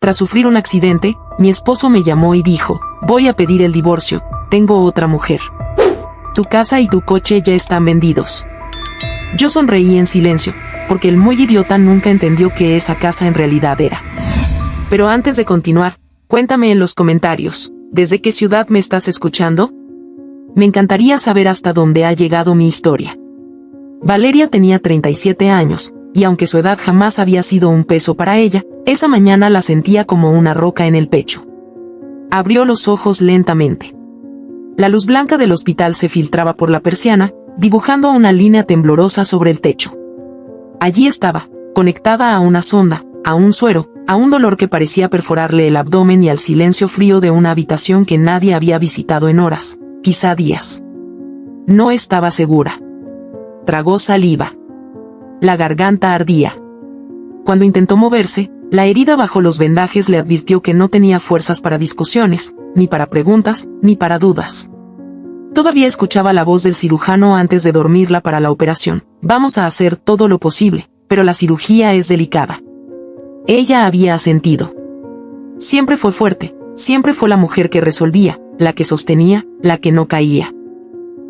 Tras sufrir un accidente, mi esposo me llamó y dijo, voy a pedir el divorcio, tengo otra mujer. Tu casa y tu coche ya están vendidos. Yo sonreí en silencio, porque el muy idiota nunca entendió que esa casa en realidad era. Pero antes de continuar, cuéntame en los comentarios, ¿desde qué ciudad me estás escuchando? Me encantaría saber hasta dónde ha llegado mi historia. Valeria tenía 37 años, y aunque su edad jamás había sido un peso para ella, esa mañana la sentía como una roca en el pecho. Abrió los ojos lentamente. La luz blanca del hospital se filtraba por la persiana, dibujando una línea temblorosa sobre el techo. Allí estaba, conectada a una sonda, a un suero, a un dolor que parecía perforarle el abdomen y al silencio frío de una habitación que nadie había visitado en horas, quizá días. No estaba segura. Tragó saliva. La garganta ardía. Cuando intentó moverse, la herida bajo los vendajes le advirtió que no tenía fuerzas para discusiones, ni para preguntas, ni para dudas. Todavía escuchaba la voz del cirujano antes de dormirla para la operación. Vamos a hacer todo lo posible, pero la cirugía es delicada. Ella había asentido. Siempre fue fuerte, siempre fue la mujer que resolvía, la que sostenía, la que no caía.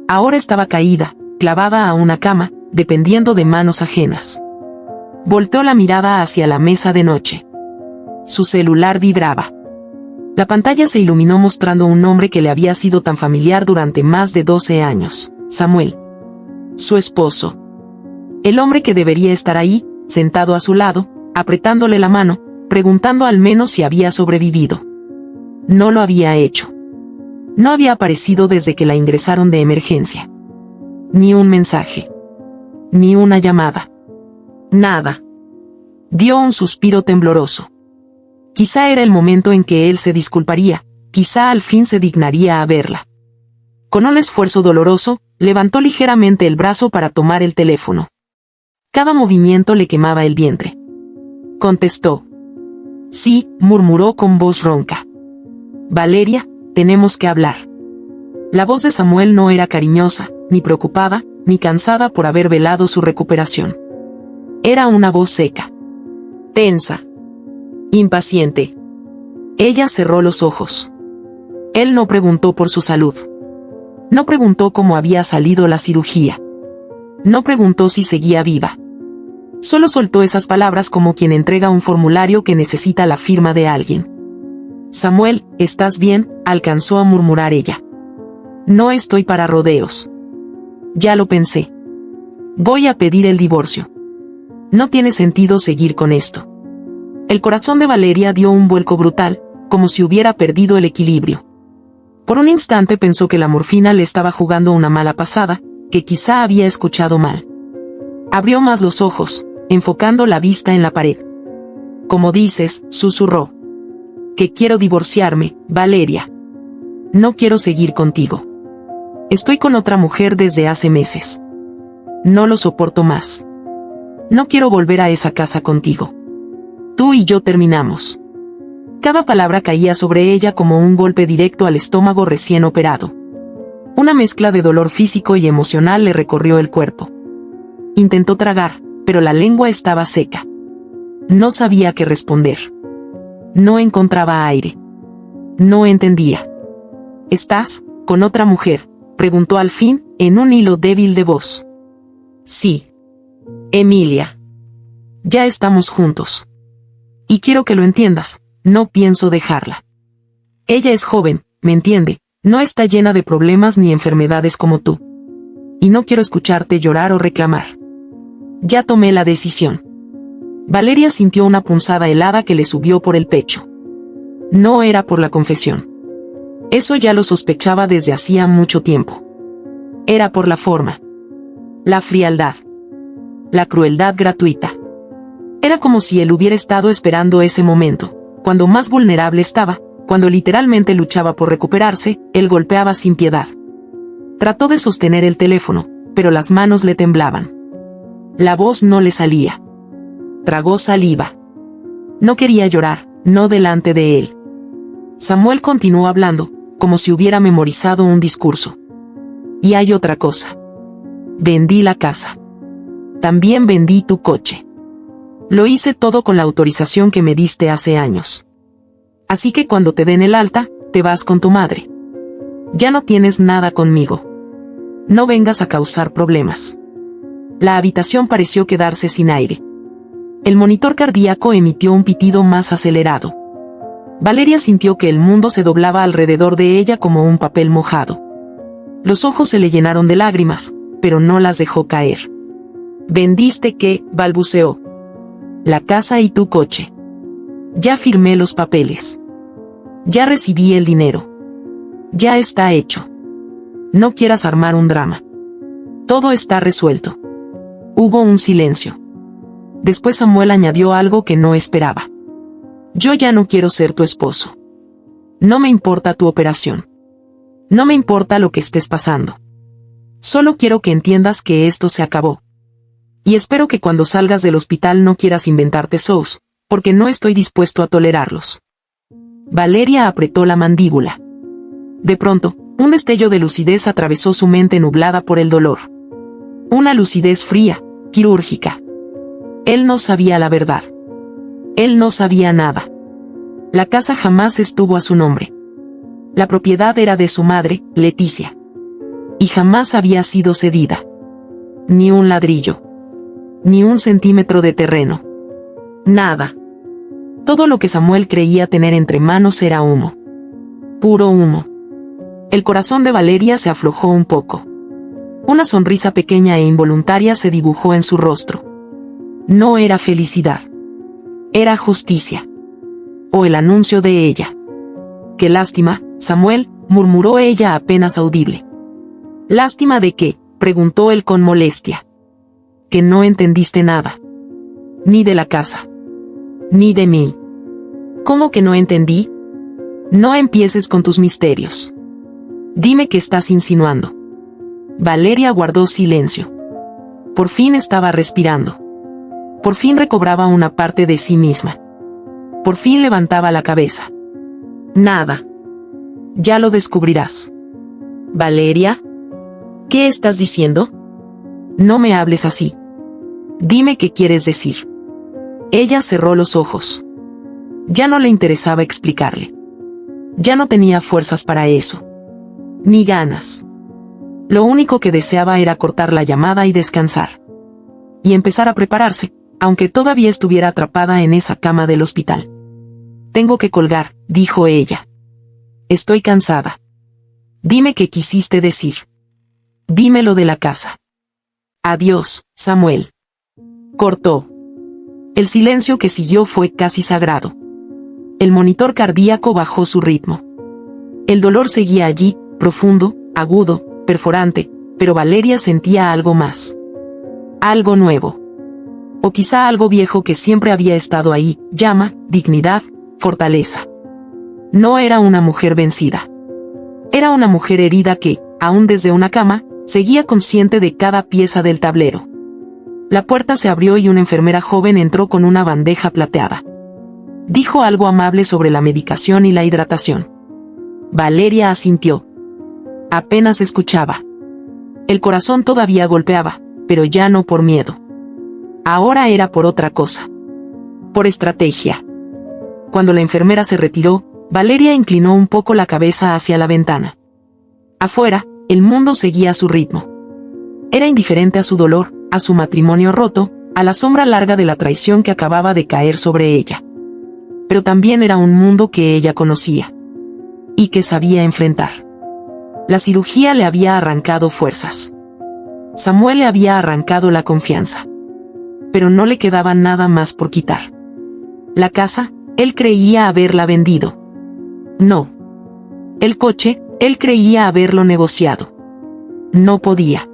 Ahora estaba caída, clavada a una cama, dependiendo de manos ajenas. Volteó la mirada hacia la mesa de noche. Su celular vibraba. La pantalla se iluminó mostrando un nombre que le había sido tan familiar durante más de 12 años, Samuel. Su esposo. El hombre que debería estar ahí, sentado a su lado, apretándole la mano, preguntando al menos si había sobrevivido. No lo había hecho. No había aparecido desde que la ingresaron de emergencia. Ni un mensaje. Ni una llamada. Nada. Dio un suspiro tembloroso. Quizá era el momento en que él se disculparía, quizá al fin se dignaría a verla. Con un esfuerzo doloroso, levantó ligeramente el brazo para tomar el teléfono. Cada movimiento le quemaba el vientre. Contestó. Sí, murmuró con voz ronca. Valeria, tenemos que hablar. La voz de Samuel no era cariñosa, ni preocupada, ni cansada por haber velado su recuperación. Era una voz seca. Tensa. Impaciente. Ella cerró los ojos. Él no preguntó por su salud. No preguntó cómo había salido la cirugía. No preguntó si seguía viva. Solo soltó esas palabras como quien entrega un formulario que necesita la firma de alguien. Samuel, ¿estás bien?, alcanzó a murmurar ella. No estoy para rodeos. Ya lo pensé. Voy a pedir el divorcio. No tiene sentido seguir con esto. El corazón de Valeria dio un vuelco brutal, como si hubiera perdido el equilibrio. Por un instante pensó que la morfina le estaba jugando una mala pasada, que quizá había escuchado mal. Abrió más los ojos, enfocando la vista en la pared. Como dices, susurró. Que quiero divorciarme, Valeria. No quiero seguir contigo. Estoy con otra mujer desde hace meses. No lo soporto más. No quiero volver a esa casa contigo. Tú y yo terminamos. Cada palabra caía sobre ella como un golpe directo al estómago recién operado. Una mezcla de dolor físico y emocional le recorrió el cuerpo. Intentó tragar, pero la lengua estaba seca. No sabía qué responder. No encontraba aire. No entendía. ¿Estás con otra mujer?, preguntó al fin, en un hilo débil de voz. Sí. Emilia. Ya estamos juntos. Y quiero que lo entiendas, no pienso dejarla. Ella es joven, me entiende, no está llena de problemas ni enfermedades como tú. Y no quiero escucharte llorar o reclamar. Ya tomé la decisión. Valeria sintió una punzada helada que le subió por el pecho. No era por la confesión. Eso ya lo sospechaba desde hacía mucho tiempo. Era por la forma. La frialdad. La crueldad gratuita. Era como si él hubiera estado esperando ese momento, cuando más vulnerable estaba, cuando literalmente luchaba por recuperarse, él golpeaba sin piedad. Trató de sostener el teléfono, pero las manos le temblaban. La voz no le salía. Tragó saliva. No quería llorar, no delante de él. Samuel continuó hablando, como si hubiera memorizado un discurso. Y hay otra cosa. Vendí la casa. También vendí tu coche. Lo hice todo con la autorización que me diste hace años. Así que cuando te den el alta, te vas con tu madre. Ya no tienes nada conmigo. No vengas a causar problemas. La habitación pareció quedarse sin aire. El monitor cardíaco emitió un pitido más acelerado. Valeria sintió que el mundo se doblaba alrededor de ella como un papel mojado. Los ojos se le llenaron de lágrimas, pero no las dejó caer. «¿Vendiste qué?», balbuceó. «La casa y tu coche. Ya firmé los papeles. Ya recibí el dinero. Ya está hecho. No quieras armar un drama. Todo está resuelto». Hubo un silencio. Después Samuel añadió algo que no esperaba. «Yo ya no quiero ser tu esposo. No me importa tu operación. No me importa lo que estés pasando. Solo quiero que entiendas que esto se acabó. Y espero que cuando salgas del hospital no quieras inventarte shows, porque no estoy dispuesto a tolerarlos». Valeria apretó la mandíbula. De pronto, un destello de lucidez atravesó su mente nublada por el dolor. Una lucidez fría, quirúrgica. Él no sabía la verdad. Él no sabía nada. La casa jamás estuvo a su nombre. La propiedad era de su madre, Leticia. Y jamás había sido cedida. Ni un ladrillo. Ni un centímetro de terreno. Nada. Todo lo que Samuel creía tener entre manos era humo. Puro humo. El corazón de Valeria se aflojó un poco. Una sonrisa pequeña e involuntaria se dibujó en su rostro. No era felicidad. Era justicia. O el anuncio de ella. «Qué lástima, Samuel», murmuró ella apenas audible. «¿Lástima de qué?», preguntó él con molestia. «Que no entendiste nada. Ni de la casa. Ni de mí». «¿Cómo que no entendí?». «No empieces con tus misterios. Dime qué estás insinuando». Valeria guardó silencio. Por fin estaba respirando. Por fin recobraba una parte de sí misma. Por fin levantaba la cabeza. «Nada. Ya lo descubrirás». «Valeria, ¿qué estás diciendo?». «No me hables así. Dime qué quieres decir». Ella cerró los ojos. Ya no le interesaba explicarle. Ya no tenía fuerzas para eso. Ni ganas. Lo único que deseaba era cortar la llamada y descansar. Y empezar a prepararse, aunque todavía estuviera atrapada en esa cama del hospital. «Tengo que colgar», dijo ella. «Estoy cansada. Dime qué quisiste decir. Dime lo de la casa». «Adiós, Samuel». Cortó. El silencio que siguió fue casi sagrado. El monitor cardíaco bajó su ritmo. El dolor seguía allí, profundo, agudo, perforante, pero Valeria sentía algo más. Algo nuevo. O quizá algo viejo que siempre había estado ahí: llama, dignidad, fortaleza. No era una mujer vencida. Era una mujer herida que, aún desde una cama, seguía consciente de cada pieza del tablero. La puerta se abrió y una enfermera joven entró con una bandeja plateada. Dijo algo amable sobre la medicación y la hidratación. Valeria asintió. Apenas escuchaba. El corazón todavía golpeaba, pero ya no por miedo. Ahora era por otra cosa. Por estrategia. Cuando la enfermera se retiró, Valeria inclinó un poco la cabeza hacia la ventana. Afuera, el mundo seguía a su ritmo. Era indiferente a su dolor, a su matrimonio roto, a la sombra larga de la traición que acababa de caer sobre ella. Pero también era un mundo que ella conocía. Y que sabía enfrentar. La cirugía le había arrancado fuerzas. Samuel le había arrancado la confianza. Pero no le quedaba nada más por quitar. La casa, él creía haberla vendido. No. El coche, él creía haberlo negociado. No podía.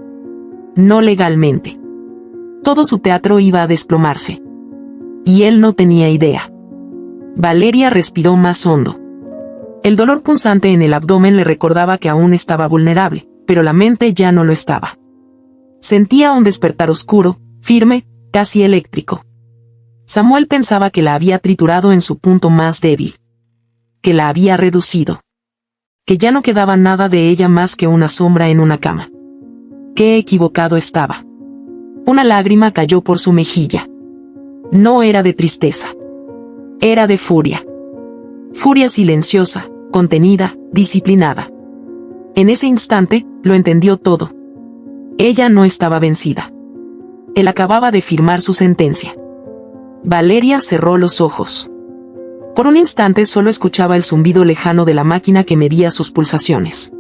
No legalmente. Todo su teatro iba a desplomarse. Y él no tenía idea. Valeria respiró más hondo. El dolor punzante en el abdomen le recordaba que aún estaba vulnerable, pero la mente ya no lo estaba. Sentía un despertar oscuro, firme, casi eléctrico. Samuel pensaba que la había triturado en su punto más débil. Que la había reducido. Que ya no quedaba nada de ella más que una sombra en una cama. Qué equivocado estaba. Una lágrima cayó por su mejilla. No era de tristeza. Era de furia. Furia silenciosa, contenida, disciplinada. En ese instante, lo entendió todo. Ella no estaba vencida. Él acababa de firmar su sentencia. Valeria cerró los ojos. Por un instante solo escuchaba el zumbido lejano de la máquina que medía sus pulsaciones.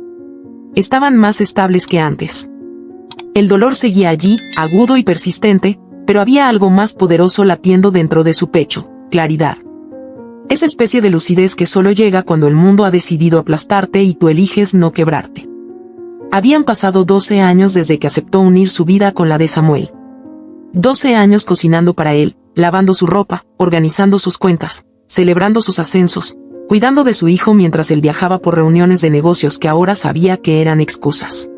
Estaban más estables que antes. El dolor seguía allí, agudo y persistente, pero había algo más poderoso latiendo dentro de su pecho: claridad. Esa especie de lucidez que solo llega cuando el mundo ha decidido aplastarte y tú eliges no quebrarte. Habían pasado 12 años desde que aceptó unir su vida con la de Samuel. 12 años cocinando para él, lavando su ropa, organizando sus cuentas, celebrando sus ascensos, cuidando de su hijo mientras él viajaba por reuniones de negocios que ahora sabía que eran excusas.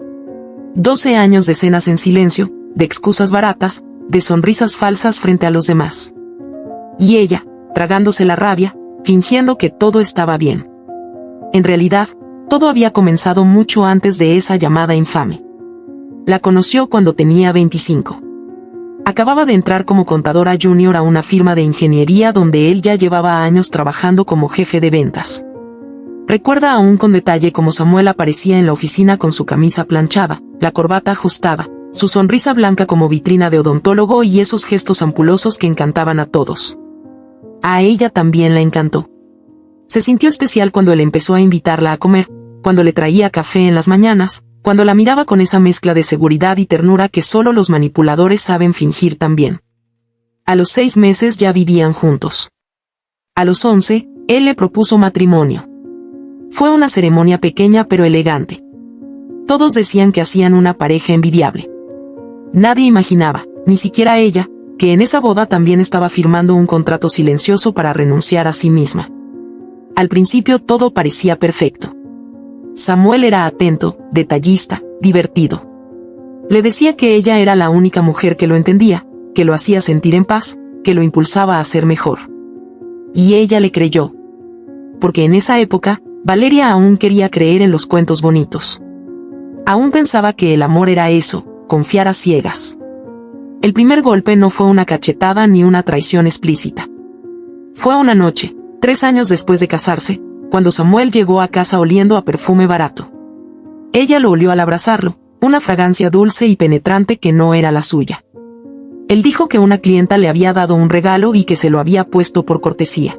12 años de cenas en silencio, de excusas baratas, de sonrisas falsas frente a los demás. Y ella, tragándose la rabia, fingiendo que todo estaba bien. En realidad, todo había comenzado mucho antes de esa llamada infame. La conoció cuando tenía 25. Acababa de entrar como contadora junior a una firma de ingeniería donde él ya llevaba años trabajando como jefe de ventas. Recuerda aún con detalle cómo Samuel aparecía en la oficina con su camisa planchada, la corbata ajustada, su sonrisa blanca como vitrina de odontólogo y esos gestos ampulosos que encantaban a todos. A ella también la encantó. Se sintió especial cuando él empezó a invitarla a comer, cuando le traía café en las mañanas, cuando la miraba con esa mezcla de seguridad y ternura que solo los manipuladores saben fingir tan bien. A los 6 meses ya vivían juntos. A los 11, él le propuso matrimonio. Fue una ceremonia pequeña pero elegante. Todos decían que hacían una pareja envidiable. Nadie imaginaba, ni siquiera ella, que en esa boda también estaba firmando un contrato silencioso para renunciar a sí misma. Al principio todo parecía perfecto. Samuel era atento, detallista, divertido. Le decía que ella era la única mujer que lo entendía, que lo hacía sentir en paz, que lo impulsaba a ser mejor. Y ella le creyó. Porque en esa época, Valeria aún quería creer en los cuentos bonitos. Aún pensaba que el amor era eso, confiar a ciegas. El primer golpe no fue una cachetada ni una traición explícita. Fue una noche, 3 años después de casarse, cuando Samuel llegó a casa oliendo a perfume barato. Ella lo olió al abrazarlo, una fragancia dulce y penetrante que no era la suya. Él dijo que una clienta le había dado un regalo y que se lo había puesto por cortesía.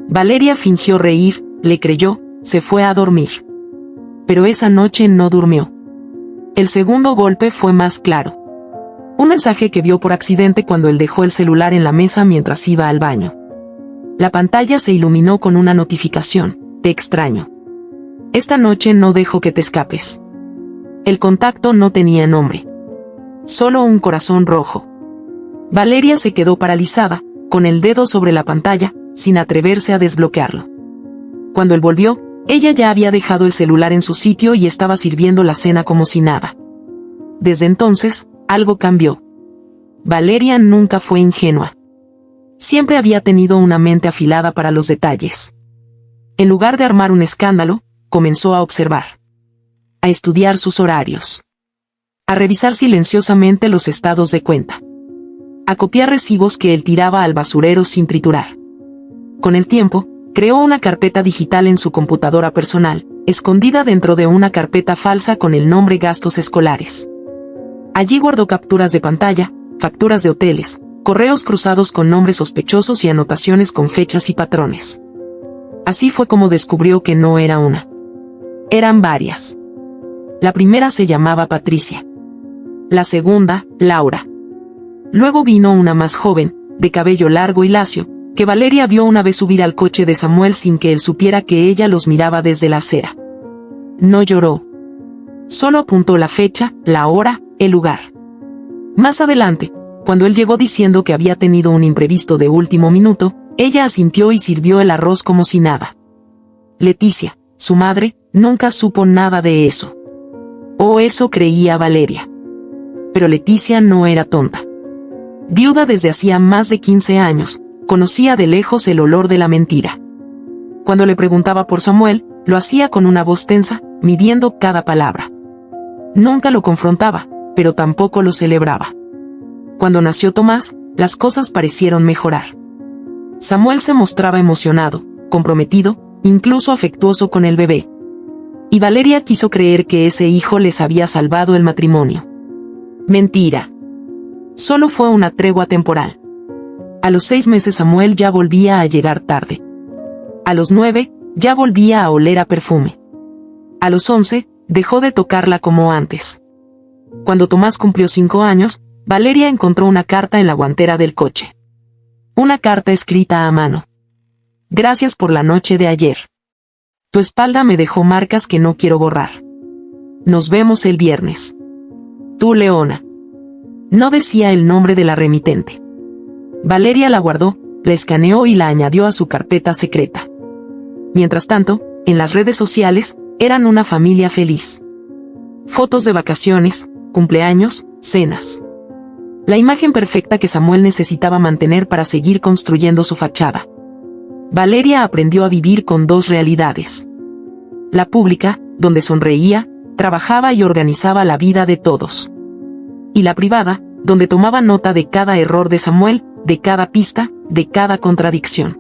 Valeria fingió reír, le creyó, se fue a dormir. Pero esa noche no durmió. El segundo golpe fue más claro. Un mensaje que vio por accidente cuando él dejó el celular en la mesa mientras iba al baño. La pantalla se iluminó con una notificación: te extraño. Esta noche no dejo que te escapes. El contacto no tenía nombre. Solo un corazón rojo. Valeria se quedó paralizada, con el dedo sobre la pantalla, sin atreverse a desbloquearlo. Cuando él volvió, ella ya había dejado el celular en su sitio y estaba sirviendo la cena como si nada. Desde entonces, algo cambió. Valeria nunca fue ingenua. Siempre había tenido una mente afilada para los detalles. En lugar de armar un escándalo, comenzó a observar. A estudiar sus horarios. A revisar silenciosamente los estados de cuenta. A copiar recibos que él tiraba al basurero sin triturar. Con el tiempo, creó una carpeta digital en su computadora personal, escondida dentro de una carpeta falsa con el nombre gastos escolares. Allí guardó capturas de pantalla, facturas de hoteles, correos cruzados con nombres sospechosos y anotaciones con fechas y patrones. Así fue como descubrió que no era una. Eran varias. La primera se llamaba Patricia. La segunda, Laura. Luego vino una más joven, de cabello largo y lacio, que Valeria vio una vez subir al coche de Samuel sin que él supiera que ella los miraba desde la acera. No lloró. Solo apuntó la fecha, la hora, el lugar. Más adelante, cuando él llegó diciendo que había tenido un imprevisto de último minuto, ella asintió y sirvió el arroz como si nada. Leticia, su madre, nunca supo nada de eso. O eso creía Valeria. Pero Leticia no era tonta. Viuda desde hacía más de 15 años, conocía de lejos el olor de la mentira. Cuando le preguntaba por Samuel, lo hacía con una voz tensa, midiendo cada palabra. Nunca lo confrontaba, pero tampoco lo celebraba. Cuando nació Tomás, las cosas parecieron mejorar. Samuel se mostraba emocionado, comprometido, incluso afectuoso con el bebé. Y Valeria quiso creer que ese hijo les había salvado el matrimonio. Mentira. Solo fue una tregua temporal. A los 6 meses Samuel ya volvía a llegar tarde. A los 9, ya volvía a oler a perfume. A los 11, dejó de tocarla como antes. Cuando Tomás cumplió 5 años, Valeria encontró una carta en la guantera del coche. Una carta escrita a mano. Gracias por la noche de ayer. Tu espalda me dejó marcas que no quiero borrar. Nos vemos el viernes. Tú, Leona. No decía el nombre de la remitente. Valeria la guardó, la escaneó y la añadió a su carpeta secreta. Mientras tanto, en las redes sociales, eran una familia feliz. Fotos de vacaciones, cumpleaños, cenas. La imagen perfecta que Samuel necesitaba mantener para seguir construyendo su fachada. Valeria aprendió a vivir con 2 realidades. La pública, donde sonreía, trabajaba y organizaba la vida de todos. Y la privada, donde tomaba nota de cada error de Samuel, de cada pista, de cada contradicción.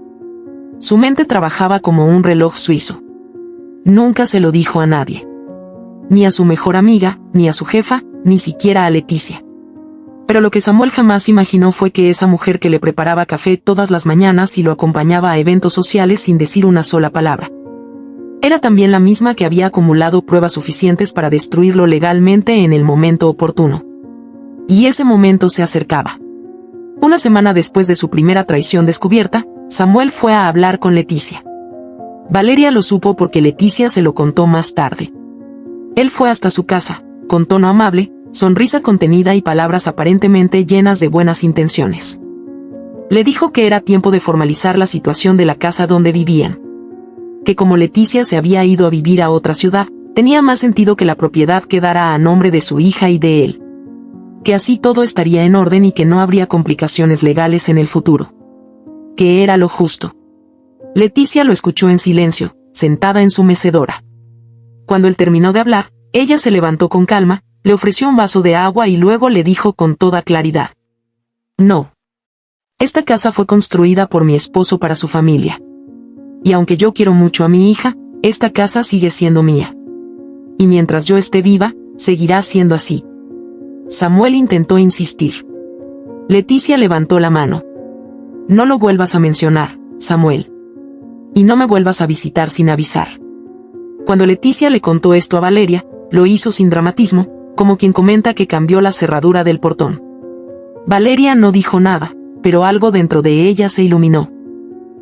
Su mente trabajaba como un reloj suizo. Nunca se lo dijo a nadie. Ni a su mejor amiga, ni a su jefa, ni siquiera a Leticia. Pero lo que Samuel jamás imaginó fue que esa mujer que le preparaba café todas las mañanas y lo acompañaba a eventos sociales sin decir una sola palabra, era también la misma que había acumulado pruebas suficientes para destruirlo legalmente en el momento oportuno. Y ese momento se acercaba. Una semana después de su primera traición descubierta, Samuel fue a hablar con Leticia. Valeria lo supo porque Leticia se lo contó más tarde. Él fue hasta su casa, con tono amable, sonrisa contenida y palabras aparentemente llenas de buenas intenciones. Le dijo que era tiempo de formalizar la situación de la casa donde vivían. Que como Leticia se había ido a vivir a otra ciudad, tenía más sentido que la propiedad quedara a nombre de su hija y de él. Que así todo estaría en orden y que no habría complicaciones legales en el futuro. Que era lo justo. Leticia lo escuchó en silencio, sentada en su mecedora. Cuando él terminó de hablar, ella se levantó con calma, le ofreció un vaso de agua y luego le dijo con toda claridad: No. Esta casa fue construida por mi esposo para su familia. Y aunque yo quiero mucho a mi hija, esta casa sigue siendo mía. Y mientras yo esté viva, seguirá siendo así. Samuel intentó insistir. Leticia levantó la mano. No lo vuelvas a mencionar, Samuel. Y no me vuelvas a visitar sin avisar. Cuando Leticia le contó esto a Valeria, lo hizo sin dramatismo, como quien comenta que cambió la cerradura del portón. Valeria no dijo nada, pero algo dentro de ella se iluminó.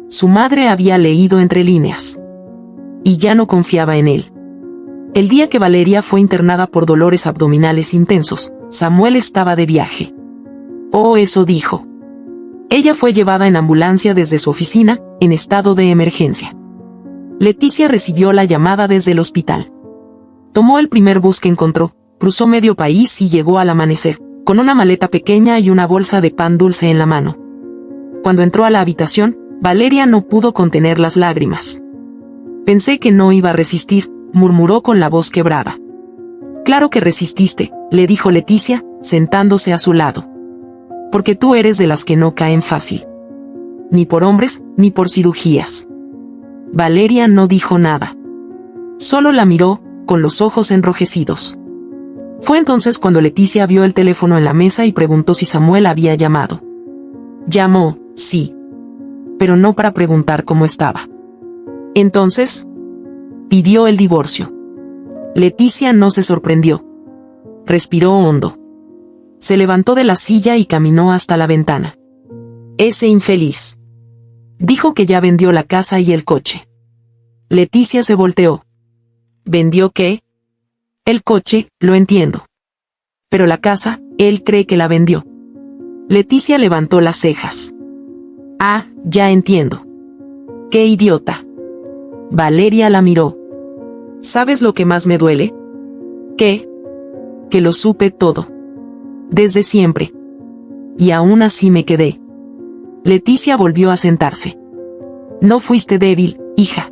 Su madre había leído entre líneas. Y ya no confiaba en él. El día que Valeria fue internada por dolores abdominales intensos, Samuel estaba de viaje. Oh, eso dijo. Ella fue llevada en ambulancia desde su oficina, en estado de emergencia. Leticia recibió la llamada desde el hospital. Tomó el primer bus que encontró, cruzó medio país y llegó al amanecer, con una maleta pequeña y una bolsa de pan dulce en la mano. Cuando entró a la habitación, Valeria no pudo contener las lágrimas. Pensé que no iba a resistir, murmuró con la voz quebrada. Claro que resististe, le dijo Leticia, sentándose a su lado. Porque tú eres de las que no caen fácil. Ni por hombres, ni por cirugías. Valeria no dijo nada. Solo la miró, con los ojos enrojecidos. Fue entonces cuando Leticia vio el teléfono en la mesa y preguntó si Samuel había llamado. Llamó, sí. Pero no para preguntar cómo estaba. Entonces, pidió el divorcio. Leticia no se sorprendió. Respiró hondo. Se levantó de la silla y caminó hasta la ventana. Ese infeliz. Dijo que ya vendió la casa y el coche. Leticia se volteó. ¿Vendió qué? El coche, lo entiendo. Pero la casa, él cree que la vendió. Leticia levantó las cejas. Ah, ya entiendo. ¡Qué idiota! Valeria la miró. ¿Sabes lo que más me duele? ¿Qué? Que lo supe todo. Desde siempre. Y aún así me quedé. Leticia volvió a sentarse. No fuiste débil, hija.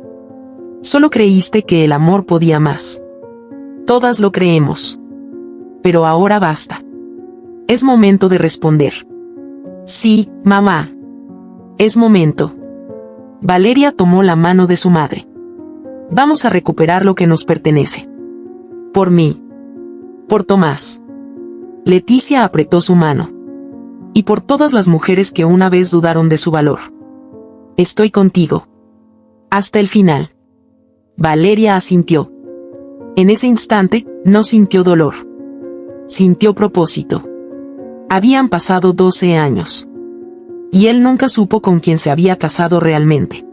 Solo creíste que el amor podía más. Todas lo creemos. Pero ahora basta. Es momento de responder. Sí, mamá. Es momento. Valeria tomó la mano de su madre. Vamos a recuperar lo que nos pertenece. Por mí. Por Tomás. Leticia apretó su mano. Y por todas las mujeres que una vez dudaron de su valor. Estoy contigo. Hasta el final. Valeria asintió. En ese instante, no sintió dolor. Sintió propósito. Habían pasado 12 años. Y él nunca supo con quién se había casado realmente.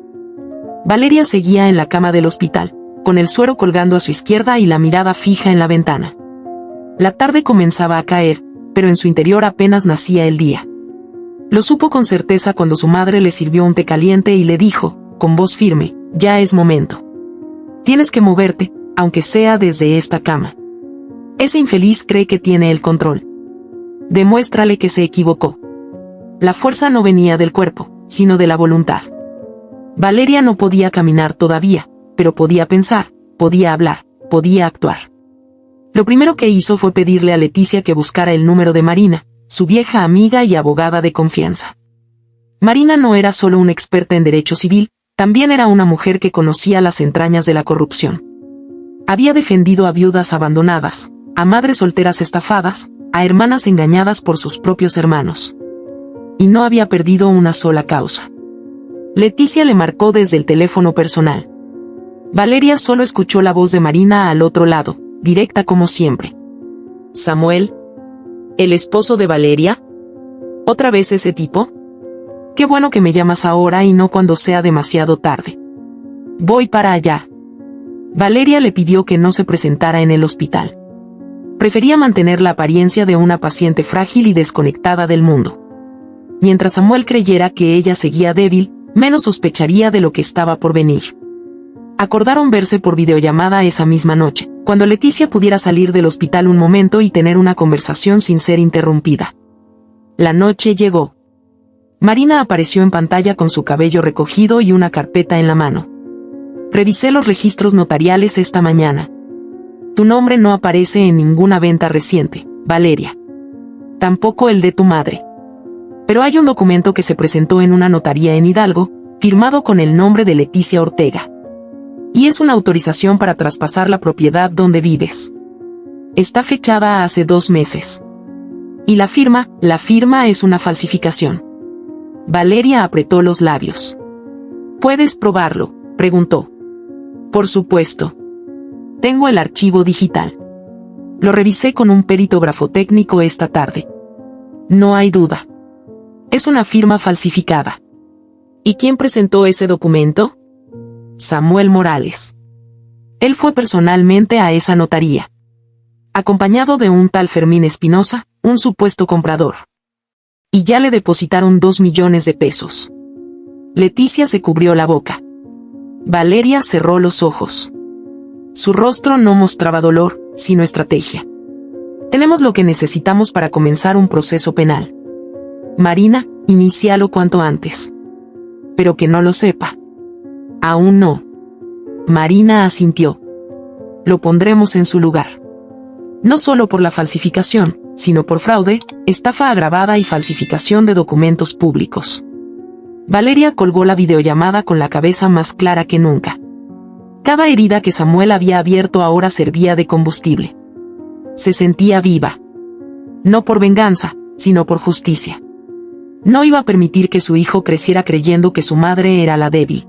Valeria seguía en la cama del hospital, con el suero colgando a su izquierda y la mirada fija en la ventana. La tarde comenzaba a caer, pero en su interior apenas nacía el día. Lo supo con certeza cuando su madre le sirvió un té caliente y le dijo, con voz firme, ya es momento. Tienes que moverte, aunque sea desde esta cama. Ese infeliz cree que tiene el control. Demuéstrale que se equivocó. La fuerza no venía del cuerpo, sino de la voluntad. Valeria no podía caminar todavía, pero podía pensar, podía hablar, podía actuar. Lo primero que hizo fue pedirle a Leticia que buscara el número de Marina, su vieja amiga y abogada de confianza. Marina no era solo una experta en derecho civil, también era una mujer que conocía las entrañas de la corrupción. Había defendido a viudas abandonadas, a madres solteras estafadas, a hermanas engañadas por sus propios hermanos. Y no había perdido una sola causa. Leticia le marcó desde el teléfono personal. Valeria solo escuchó la voz de Marina al otro lado, directa como siempre. ¿Samuel? ¿El esposo de Valeria? ¿Otra vez ese tipo? Qué bueno que me llamas ahora y no cuando sea demasiado tarde. Voy para allá. Valeria le pidió que no se presentara en el hospital. Prefería mantener la apariencia de una paciente frágil y desconectada del mundo. Mientras Samuel creyera que ella seguía débil, menos sospecharía de lo que estaba por venir. Acordaron verse por videollamada esa misma noche, cuando Leticia pudiera salir del hospital un momento y tener una conversación sin ser interrumpida. La noche llegó. Marina apareció en pantalla con su cabello recogido y una carpeta en la mano. Revisé los registros notariales esta mañana. Tu nombre no aparece en ninguna venta reciente, Valeria. Tampoco el de tu madre. Pero hay un documento que se presentó en una notaría en Hidalgo, firmado con el nombre de Leticia Ortega. Y es una autorización para traspasar la propiedad donde vives. Está fechada hace 2 meses. Y la firma es una falsificación. Valeria apretó los labios. ¿Puedes probarlo?, preguntó. Por supuesto. Tengo el archivo digital. Lo revisé con un perito grafotécnico esta tarde. No hay duda. Es una firma falsificada. ¿Y quién presentó ese documento? Samuel Morales. Él fue personalmente a esa notaría. Acompañado de un tal Fermín Espinosa, un supuesto comprador. Y ya le depositaron 2 millones de pesos. Leticia se cubrió la boca. Valeria cerró los ojos. Su rostro no mostraba dolor, sino estrategia. Tenemos lo que necesitamos para comenzar un proceso penal. Marina, inícialo cuanto antes. Pero que no lo sepa. Aún no. Marina asintió. Lo pondremos en su lugar. No solo por la falsificación, sino por fraude, estafa agravada y falsificación de documentos públicos. Valeria colgó la videollamada con la cabeza más clara que nunca. Cada herida que Samuel había abierto ahora servía de combustible. Se sentía viva. No por venganza, sino por justicia. No iba a permitir que su hijo creciera creyendo que su madre era la débil.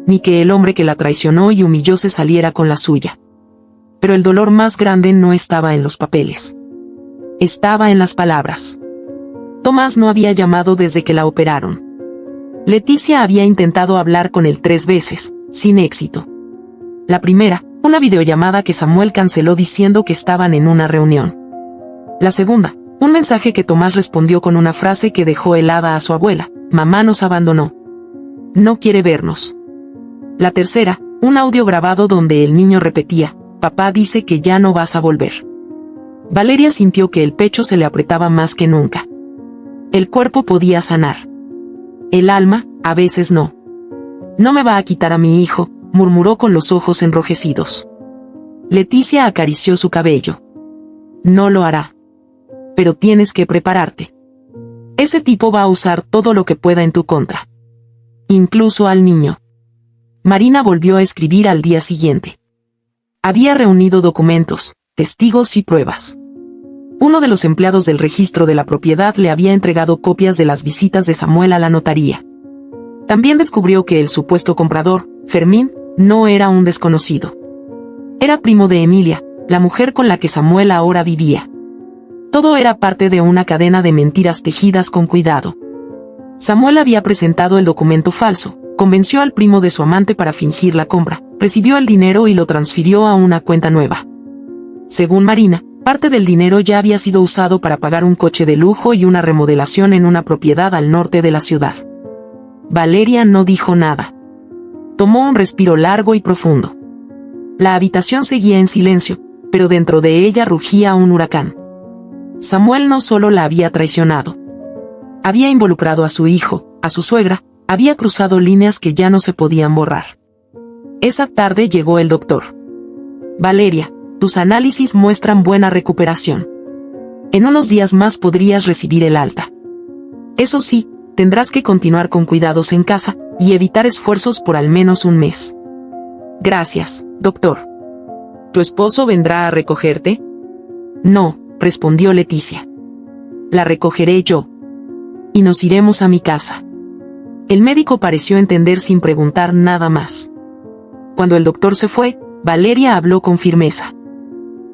Ni que el hombre que la traicionó y humilló se saliera con la suya. Pero el dolor más grande no estaba en los papeles. Estaba en las palabras. Tomás no había llamado desde que la operaron. Leticia había intentado hablar con él 3 veces, sin éxito. La primera, una videollamada que Samuel canceló diciendo que estaban en una reunión. La segunda, un mensaje que Tomás respondió con una frase que dejó helada a su abuela: mamá nos abandonó. No quiere vernos. La tercera, un audio grabado donde el niño repetía: papá dice que ya no vas a volver. Valeria sintió que el pecho se le apretaba más que nunca. El cuerpo podía sanar. El alma, a veces no. No me va a quitar a mi hijo, murmuró con los ojos enrojecidos. Leticia acarició su cabello. No lo hará. Pero tienes que prepararte. Ese tipo va a usar todo lo que pueda en tu contra. incluso al niño. Marina volvió a escribir al día siguiente. Había reunido documentos, testigos y pruebas. Uno de los empleados del registro de la propiedad le había entregado copias de las visitas de Samuel a la notaría. También descubrió que el supuesto comprador, Fermín, no era un desconocido. Era primo de Emilia, la mujer con la que Samuel ahora vivía. Todo era parte de una cadena de mentiras tejidas con cuidado. Samuel había presentado el documento falso, convenció al primo de su amante para fingir la compra, recibió el dinero y lo transfirió a una cuenta nueva. Según Marina, parte del dinero ya había sido usado para pagar un coche de lujo y una remodelación en una propiedad al norte de la ciudad. Valeria no dijo nada. Tomó un respiro largo y profundo. La habitación seguía en silencio, pero dentro de ella rugía un huracán. Samuel no solo la había traicionado. Había involucrado a su hijo, a su suegra, había cruzado líneas que ya no se podían borrar. Esa tarde llegó el doctor. Valeria, tus análisis muestran buena recuperación. En unos días más podrías recibir el alta. Eso sí, tendrás que continuar con cuidados en casa y evitar esfuerzos por al menos un mes. Gracias, doctor. ¿Tu esposo vendrá a recogerte? No, respondió Leticia. La recogeré yo. Y nos iremos a mi casa. El médico pareció entender sin preguntar nada más. Cuando el doctor se fue, Valeria habló con firmeza.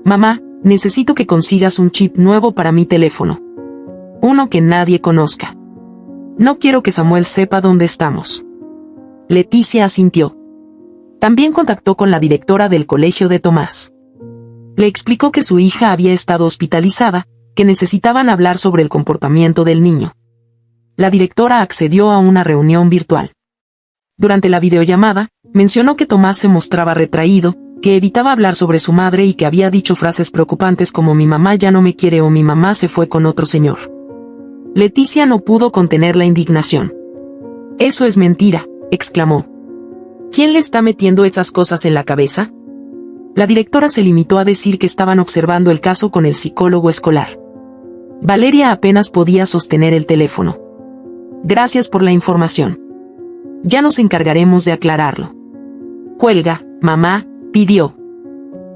Mamá, necesito que consigas un chip nuevo para mi teléfono. Uno que nadie conozca. No quiero que Samuel sepa dónde estamos. Leticia asintió. También contactó con la directora del colegio de Tomás. Le explicó que su hija había estado hospitalizada, que necesitaban hablar sobre el comportamiento del niño. La directora accedió a una reunión virtual. Durante la videollamada, mencionó que Tomás se mostraba retraído, que evitaba hablar sobre su madre y que había dicho frases preocupantes como mi mamá ya no me quiere o mi mamá se fue con otro señor. Leticia no pudo contener la indignación. Eso es mentira, exclamó. ¿Quién le está metiendo esas cosas en la cabeza? La directora se limitó a decir que estaban observando el caso con el psicólogo escolar. Valeria apenas podía sostener el teléfono. Gracias por la información. Ya nos encargaremos de aclararlo. Cuelga, mamá, pidió.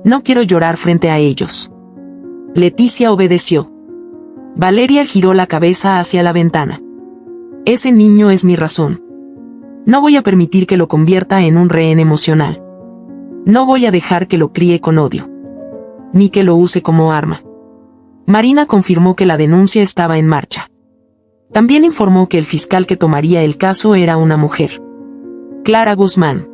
No quiero llorar frente a ellos. Leticia obedeció. Valeria giró la cabeza hacia la ventana. Ese niño es mi razón. No voy a permitir que lo convierta en un rehén emocional. No voy a dejar que lo críe con odio. Ni que lo use como arma. Marina confirmó que la denuncia estaba en marcha. También informó que el fiscal que tomaría el caso era una mujer. Clara Guzmán.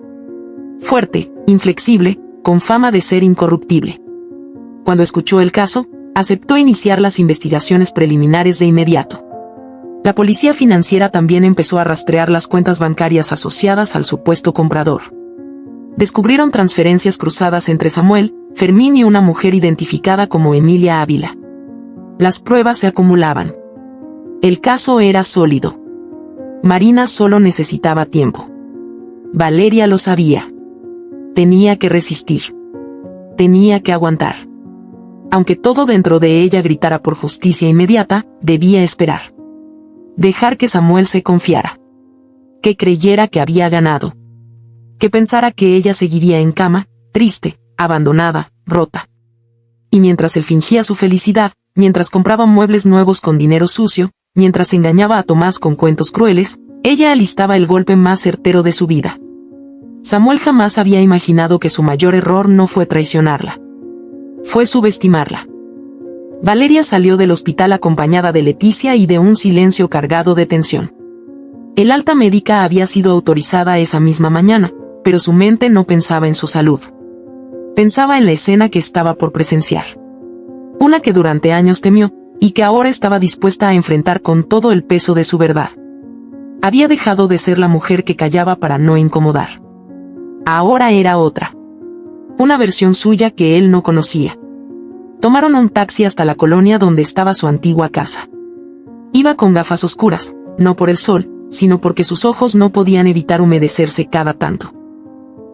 Fuerte, inflexible, con fama de ser incorruptible. Cuando escuchó el caso, aceptó iniciar las investigaciones preliminares de inmediato. La policía financiera también empezó a rastrear las cuentas bancarias asociadas al supuesto comprador. Descubrieron transferencias cruzadas entre Samuel, Fermín y una mujer identificada como Emilia Ávila. Las pruebas se acumulaban. El caso era sólido. Marina solo necesitaba tiempo. Valeria lo sabía. Tenía que resistir. Tenía que aguantar. Aunque todo dentro de ella gritara por justicia inmediata, debía esperar. Dejar que Samuel se confiara. Que creyera que había ganado. Que pensara que ella seguiría en cama, triste, abandonada, rota. Y mientras él fingía su felicidad, mientras compraba muebles nuevos con dinero sucio, mientras engañaba a Tomás con cuentos crueles, ella alistaba el golpe más certero de su vida. Samuel jamás había imaginado que su mayor error no fue traicionarla. Fue subestimarla. Valeria salió del hospital acompañada de Leticia y de un silencio cargado de tensión. El alta médica había sido autorizada esa misma mañana, pero su mente no pensaba en su salud. Pensaba en la escena que estaba por presenciar. Una que durante años temió, y que ahora estaba dispuesta a enfrentar con todo el peso de su verdad. Había dejado de ser la mujer que callaba para no incomodar. Ahora era otra. Una versión suya que él no conocía. Tomaron un taxi hasta la colonia donde estaba su antigua casa. Iba con gafas oscuras, no por el sol, sino porque sus ojos no podían evitar humedecerse cada tanto.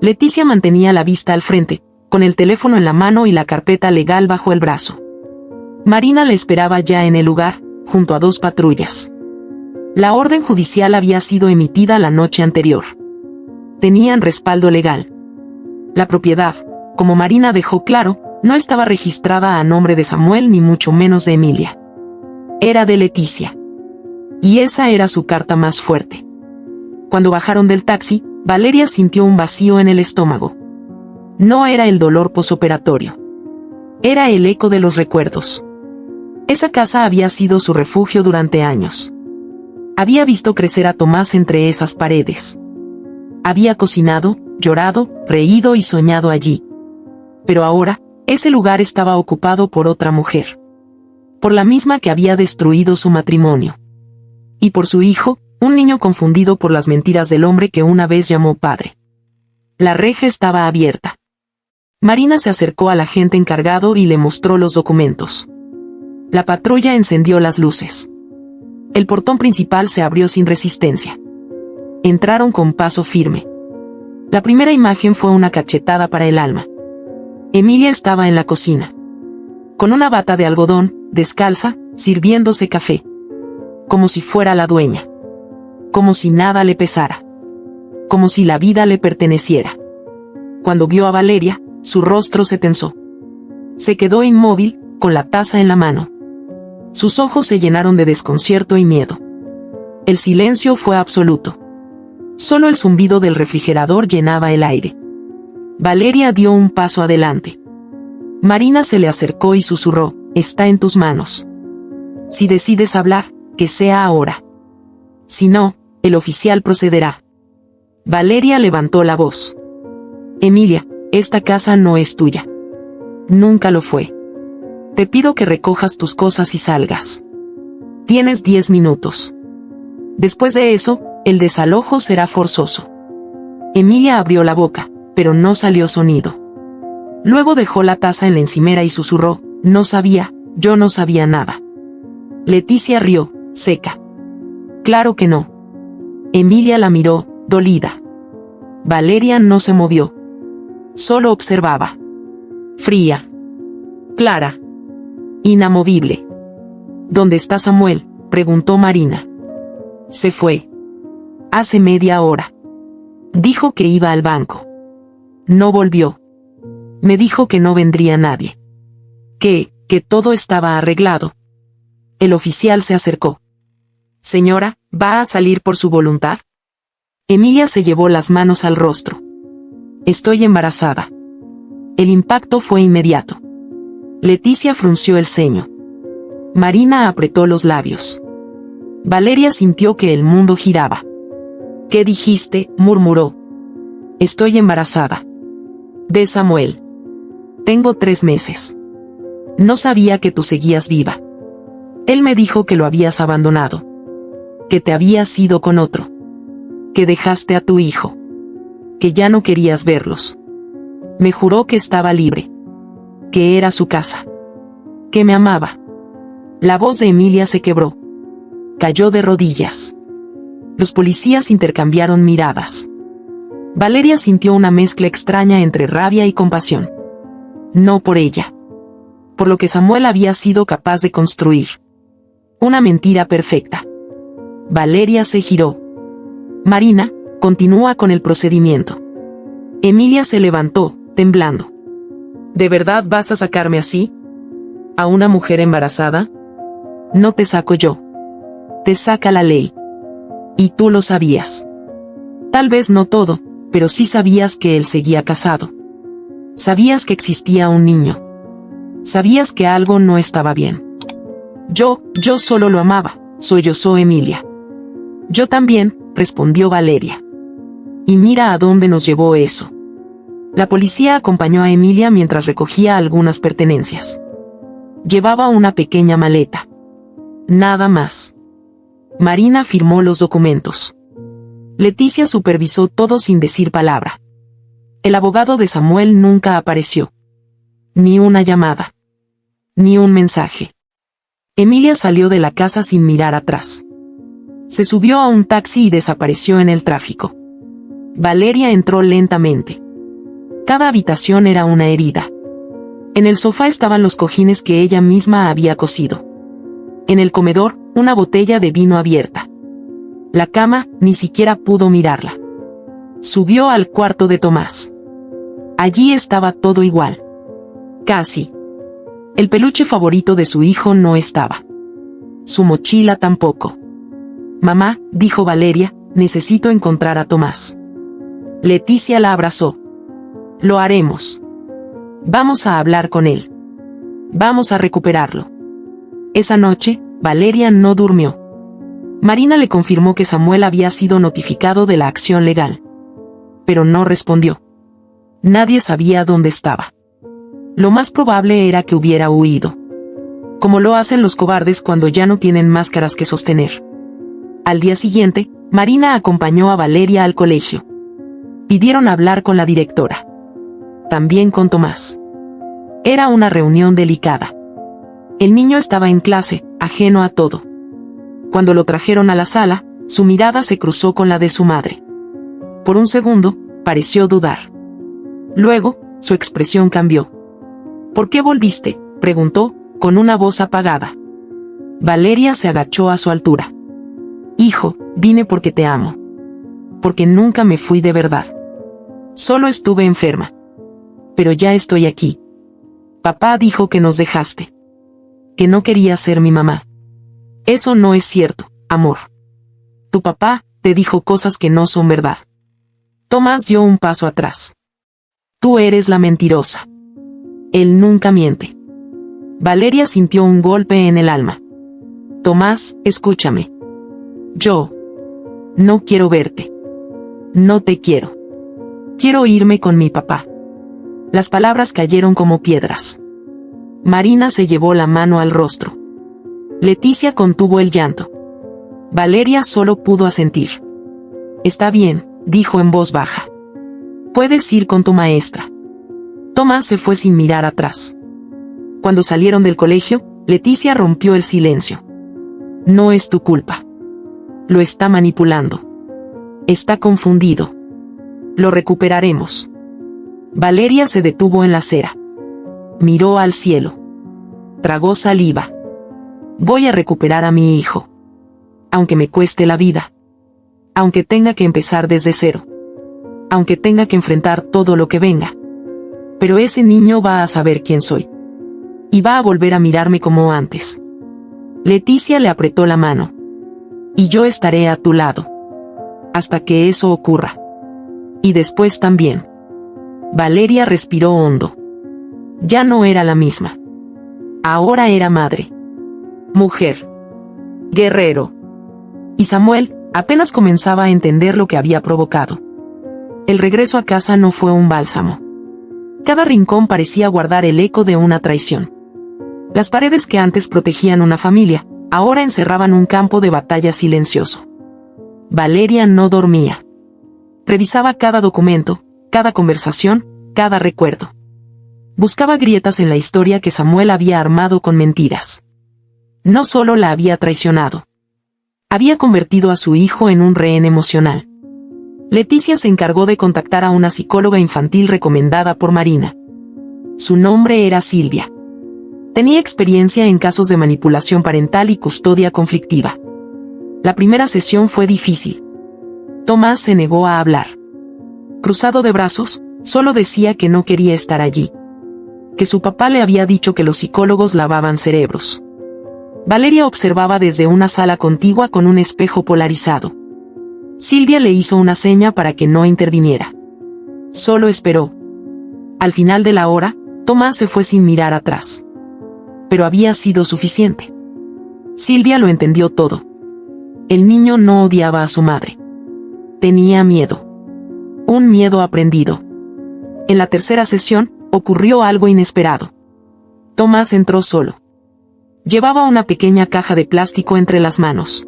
Leticia mantenía la vista al frente, con el teléfono en la mano y la carpeta legal bajo el brazo. Marina le esperaba ya en el lugar, junto a 2 patrullas. La orden judicial había sido emitida la noche anterior. Tenían respaldo legal. La propiedad, como Marina dejó claro, no estaba registrada a nombre de Samuel ni mucho menos de Emilia. Era de Leticia. Y esa era su carta más fuerte. Cuando bajaron del taxi, Valeria sintió un vacío en el estómago. No era el dolor posoperatorio. Era el eco de los recuerdos. Esa casa había sido su refugio durante años. Había visto crecer a Tomás entre esas paredes. Había cocinado, llorado, reído y soñado allí. Pero ahora, ese lugar estaba ocupado por otra mujer. Por la misma que había destruido su matrimonio. Y por su hijo, un niño confundido por las mentiras del hombre que una vez llamó padre. La reja estaba abierta. Marina se acercó al agente encargado y le mostró los documentos. La patrulla encendió las luces. El portón principal se abrió sin resistencia. Entraron con paso firme. La primera imagen fue una cachetada para el alma. Emilia estaba en la cocina. Con una bata de algodón, descalza, sirviéndose café. Como si fuera la dueña. Como si nada le pesara. Como si la vida le perteneciera. Cuando vio a Valeria, su rostro se tensó. Se quedó inmóvil, con la taza en la mano. Sus ojos se llenaron de desconcierto y miedo. El silencio fue absoluto. Solo el zumbido del refrigerador llenaba el aire. Valeria dio un paso adelante. Marina se le acercó y susurró: «Está en tus manos. Si decides hablar, que sea ahora. Si no, el oficial procederá». Valeria levantó la voz. «Emilia, esta casa no es tuya. Nunca lo fue. Te pido que recojas tus cosas y salgas. Tienes 10 minutos. Después de eso, el desalojo será forzoso». Emilia abrió la boca, pero no salió sonido. Luego dejó la taza en la encimera y susurró: «No sabía, yo no sabía nada». Leticia rió, seca. «Claro que no». Emilia la miró, dolida. Valeria no se movió. Solo observaba. Fría. Clara. Inamovible. «¿Dónde está Samuel?», preguntó Marina. «Se fue. Hace media hora. Dijo que iba al banco. No volvió. Me dijo que no vendría nadie. Que todo estaba arreglado». El oficial se acercó. «Señora, ¿va a salir por su voluntad?». Emilia se llevó las manos al rostro. «Estoy embarazada». El impacto fue inmediato. Leticia frunció el ceño. Marina apretó los labios. Valeria sintió que el mundo giraba. «¿Qué dijiste?», murmuró. «Estoy embarazada. De Samuel. Tengo 3 meses. No sabía que tú seguías viva. Él me dijo que lo habías abandonado. Que te habías ido con otro. Que dejaste a tu hijo. Que ya no querías verlos. Me juró que estaba libre. Que era su casa. Que me amaba». La voz de Emilia se quebró. Cayó de rodillas. Los policías intercambiaron miradas. Valeria sintió una mezcla extraña entre rabia y compasión. No por ella. Por lo que Samuel había sido capaz de construir. Una mentira perfecta. Valeria se giró. «Marina, continúa con el procedimiento». Emilia se levantó, temblando. «¿De verdad vas a sacarme así? ¿A una mujer embarazada? No te saco yo. Te saca la ley. Y tú lo sabías. Tal vez no todo, pero sí sabías que él seguía casado. Sabías que existía un niño. Sabías que algo no estaba bien. Yo solo lo amaba», sollozó Emilia. «Yo también», respondió Valeria. «Y mira a dónde nos llevó eso». La policía acompañó a Emilia mientras recogía algunas pertenencias. Llevaba una pequeña maleta. Nada más. Marina firmó los documentos. Leticia supervisó todo sin decir palabra. El abogado de Samuel nunca apareció. Ni una llamada. Ni un mensaje. Emilia salió de la casa sin mirar atrás. Se subió a un taxi y desapareció en el tráfico. Valeria entró lentamente. Cada habitación era una herida. En el sofá estaban los cojines que ella misma había cosido. En el comedor, una botella de vino abierta. La cama, ni siquiera pudo mirarla. Subió al cuarto de Tomás. Allí estaba todo igual. Casi. El peluche favorito de su hijo no estaba. Su mochila tampoco. Mamá, dijo Valeria, necesito encontrar a Tomás. Leticia la abrazó. Lo haremos. Vamos a hablar con él. Vamos a recuperarlo. Esa noche, Valeria no durmió. Marina le confirmó que Samuel había sido notificado de la acción legal. Pero no respondió. Nadie sabía dónde estaba. Lo más probable era que hubiera huido. Como lo hacen los cobardes cuando ya no tienen máscaras que sostener. Al día siguiente, Marina acompañó a Valeria al colegio. Pidieron hablar con la directora. También con Tomás. Era una reunión delicada. El niño estaba en clase, ajeno a todo. Cuando lo trajeron a la sala, su mirada se cruzó con la de su madre. Por un segundo, pareció dudar. Luego, su expresión cambió. ¿Por qué volviste?, preguntó, con una voz apagada. Valeria se agachó a su altura. Hijo, vine porque te amo. Porque nunca me fui de verdad. Solo estuve enferma. Pero ya estoy aquí. Papá dijo que nos dejaste. Que no querías ser mi mamá. Eso no es cierto, amor. Tu papá te dijo cosas que no son verdad. Tomás dio un paso atrás. Tú eres la mentirosa. Él nunca miente. Valeria sintió un golpe en el alma. Tomás, escúchame. Yo no quiero verte. No te quiero. Quiero irme con mi papá. Las palabras cayeron como piedras. Marina se llevó la mano al rostro. Leticia contuvo el llanto. Valeria solo pudo asentir. Está bien, dijo en voz baja. Puedes ir con tu maestra. Tomás se fue sin mirar atrás. Cuando salieron del colegio, Leticia rompió el silencio. No es tu culpa. Lo está manipulando. Está confundido. Lo recuperaremos. Valeria se detuvo en la acera. Miró al cielo. Tragó saliva. Voy a recuperar a mi hijo. Aunque me cueste la vida. Aunque tenga que empezar desde cero. Aunque tenga que enfrentar todo lo que venga. Pero ese niño va a saber quién soy. Y va a volver a mirarme como antes. Leticia le apretó la mano. Y yo estaré a tu lado. Hasta que eso ocurra. Y después también. Valeria respiró hondo. Ya no era la misma. Ahora era madre. Mujer. Guerrero. Y Samuel apenas comenzaba a entender lo que había provocado. El regreso a casa no fue un bálsamo. Cada rincón parecía guardar el eco de una traición. Las paredes que antes protegían una familia, ahora encerraban un campo de batalla silencioso. Valeria no dormía. Revisaba cada documento, cada conversación, cada recuerdo. Buscaba grietas en la historia que Samuel había armado con mentiras. No solo la había traicionado. Había convertido a su hijo en un rehén emocional. Leticia se encargó de contactar a una psicóloga infantil recomendada por Marina. Su nombre era Silvia. Tenía experiencia en casos de manipulación parental y custodia conflictiva. La primera sesión fue difícil. Tomás se negó a hablar. Cruzado de brazos, solo decía que no quería estar allí. Que su papá le había dicho que los psicólogos lavaban cerebros. Valeria observaba desde una sala contigua con un espejo polarizado. Silvia le hizo una seña para que no interviniera. Solo esperó. Al final de la hora, Tomás se fue sin mirar atrás. Pero había sido suficiente. Silvia lo entendió todo. El niño no odiaba a su madre. Tenía miedo. Un miedo aprendido. En la tercera sesión, ocurrió algo inesperado. Tomás entró solo. Llevaba una pequeña caja de plástico entre las manos.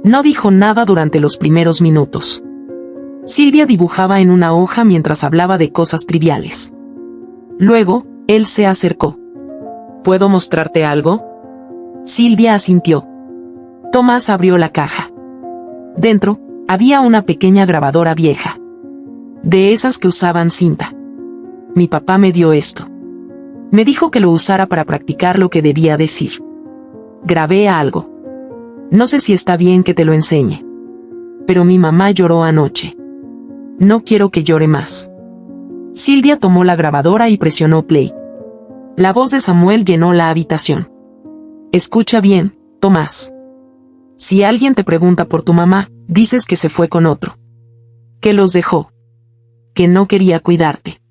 No dijo nada durante los primeros minutos. Silvia dibujaba en una hoja mientras hablaba de cosas triviales. Luego, él se acercó. ¿Puedo mostrarte algo? Silvia asintió. Tomás abrió la caja. Dentro, había una pequeña grabadora vieja. De esas que usaban cinta. Mi papá me dio esto. Me dijo que lo usara para practicar lo que debía decir. Grabé algo. No sé si está bien que te lo enseñe. Pero mi mamá lloró anoche. No quiero que llore más. Silvia tomó la grabadora y presionó play. La voz de Samuel llenó la habitación. Escucha bien, Tomás. Si alguien te pregunta por tu mamá, dices que se fue con otro. Que los dejó. Que no quería cuidarte.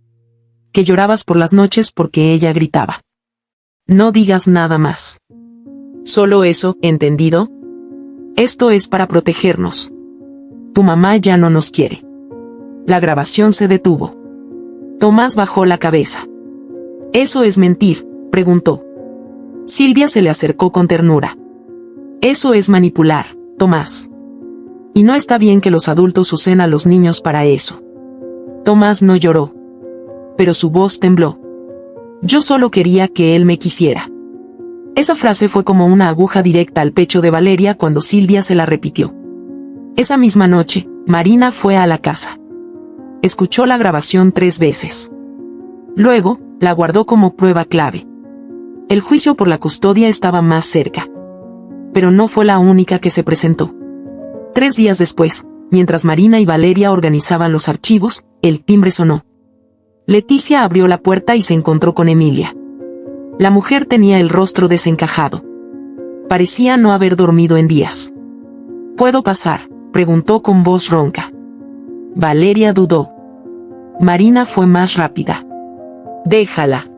Que llorabas por las noches porque ella gritaba. No digas nada más. Solo eso, ¿entendido? Esto es para protegernos. Tu mamá ya no nos quiere. La grabación se detuvo. Tomás bajó la cabeza. ¿Eso es mentir?, preguntó. Silvia se le acercó con ternura. Eso es manipular, Tomás. Y no está bien que los adultos usen a los niños para eso. Tomás no lloró. Pero su voz tembló. Yo solo quería que él me quisiera. Esa frase fue como una aguja directa al pecho de Valeria cuando Silvia se la repitió. Esa misma noche, Marina fue a la casa. Escuchó la grabación 3 veces. Luego, la guardó como prueba clave. El juicio por la custodia estaba más cerca. Pero no fue la única que se presentó. 3 días después, mientras Marina y Valeria organizaban los archivos, el timbre sonó. Leticia abrió la puerta y se encontró con Emilia. La mujer tenía el rostro desencajado. Parecía no haber dormido en días. ¿Puedo pasar?, preguntó con voz ronca. Valeria dudó. Marina fue más rápida. Déjala.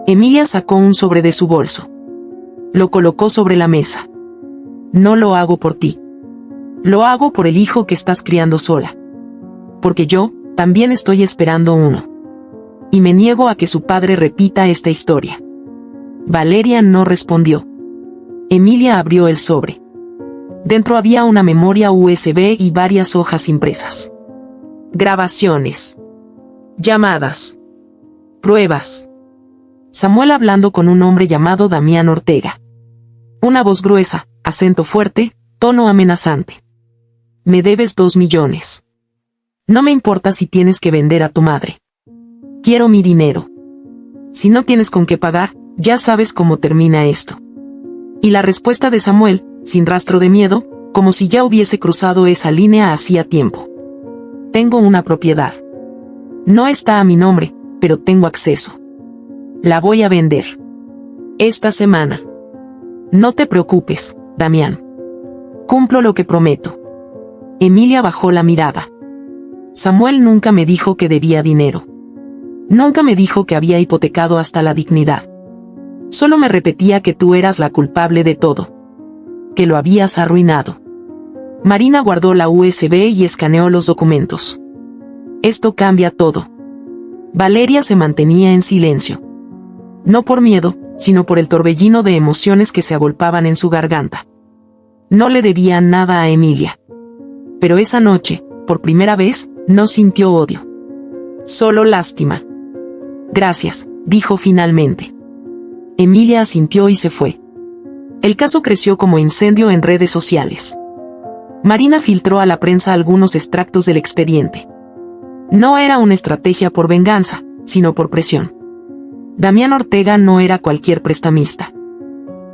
Emilia sacó un sobre de su bolso. Lo colocó sobre la mesa. No lo hago por ti. Lo hago por el hijo que estás criando sola. Porque yo, también estoy esperando uno. Y me niego a que su padre repita esta historia. Valeria no respondió. Emilia abrió el sobre. Dentro había una memoria USB y varias hojas impresas. Grabaciones. Llamadas. Pruebas. Samuel hablando con un hombre llamado Damián Ortega. Una voz gruesa, acento fuerte, tono amenazante. Me debes 2 millones. No me importa si tienes que vender a tu madre. Quiero mi dinero. Si no tienes con qué pagar, ya sabes cómo termina esto. Y la respuesta de Samuel, sin rastro de miedo, como si ya hubiese cruzado esa línea hacía tiempo. Tengo una propiedad. No está a mi nombre, pero tengo acceso. La voy a vender. Esta semana. No te preocupes, Damián. Cumplo lo que prometo. Emilia bajó la mirada. Samuel nunca me dijo que debía dinero. Nunca me dijo que había hipotecado hasta la dignidad. Solo me repetía que tú eras la culpable de todo. Que lo habías arruinado. Marina guardó la USB y escaneó los documentos. Esto cambia todo. Valeria se mantenía en silencio. No por miedo, sino por el torbellino de emociones que se agolpaban en su garganta. No le debía nada a Emilia. Pero esa noche, por primera vez, no sintió odio. Solo lástima. Gracias, dijo finalmente. Emilia asintió y se fue. El caso creció como incendio en redes sociales. Marina filtró a la prensa algunos extractos del expediente. No era una estrategia por venganza, sino por presión. Damián Ortega no era cualquier prestamista.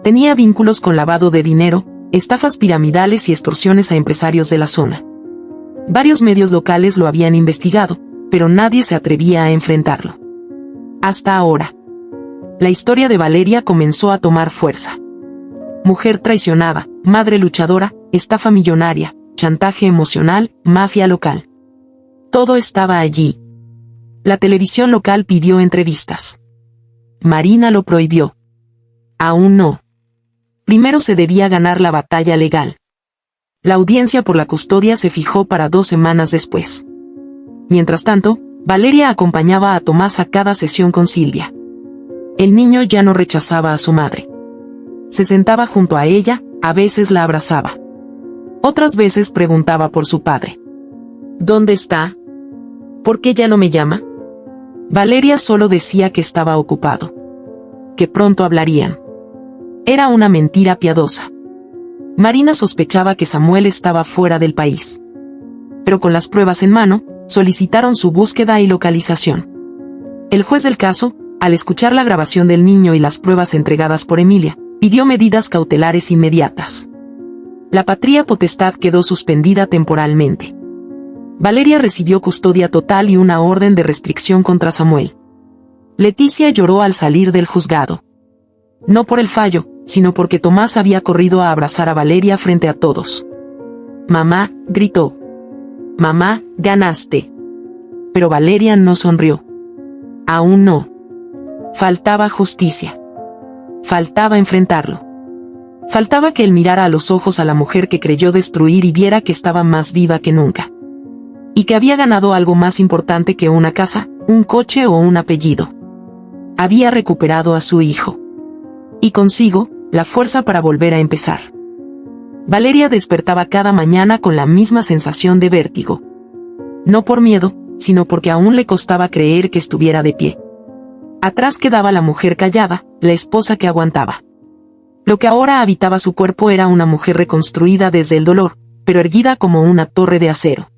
Tenía vínculos con lavado de dinero, estafas piramidales y extorsiones a empresarios de la zona. Varios medios locales lo habían investigado, pero nadie se atrevía a enfrentarlo. Hasta ahora. La historia de Valeria comenzó a tomar fuerza. Mujer traicionada, madre luchadora, estafa millonaria, chantaje emocional, mafia local. Todo estaba allí. La televisión local pidió entrevistas. Marina lo prohibió. Aún no. Primero se debía ganar la batalla legal. La audiencia por la custodia se fijó para 2 semanas después. Mientras tanto, Valeria acompañaba a Tomás a cada sesión con Silvia. El niño ya no rechazaba a su madre. Se sentaba junto a ella, a veces la abrazaba. Otras veces preguntaba por su padre. ¿Dónde está? ¿Por qué ya no me llama? Valeria solo decía que estaba ocupado. Que pronto hablarían. Era una mentira piadosa. Marina sospechaba que Samuel estaba fuera del país. Pero con las pruebas en mano, solicitaron su búsqueda y localización. El juez del caso, al escuchar la grabación del niño y las pruebas entregadas por Emilia, pidió medidas cautelares inmediatas. La patria potestad quedó suspendida temporalmente. Valeria recibió custodia total y una orden de restricción contra Samuel. Leticia lloró al salir del juzgado. No por el fallo, sino porque Tomás había corrido a abrazar a Valeria frente a todos. «Mamá», gritó. «Mamá, ganaste». Pero Valeria no sonrió. Aún no. Faltaba justicia. Faltaba enfrentarlo. Faltaba que él mirara a los ojos a la mujer que creyó destruir y viera que estaba más viva que nunca. Y que había ganado algo más importante que una casa, un coche o un apellido. Había recuperado a su hijo. Y consigo, la fuerza para volver a empezar. Valeria despertaba cada mañana con la misma sensación de vértigo. No por miedo, sino porque aún le costaba creer que estuviera de pie. Atrás quedaba la mujer callada, la esposa que aguantaba. Lo que ahora habitaba su cuerpo era una mujer reconstruida desde el dolor, pero erguida como una torre de acero.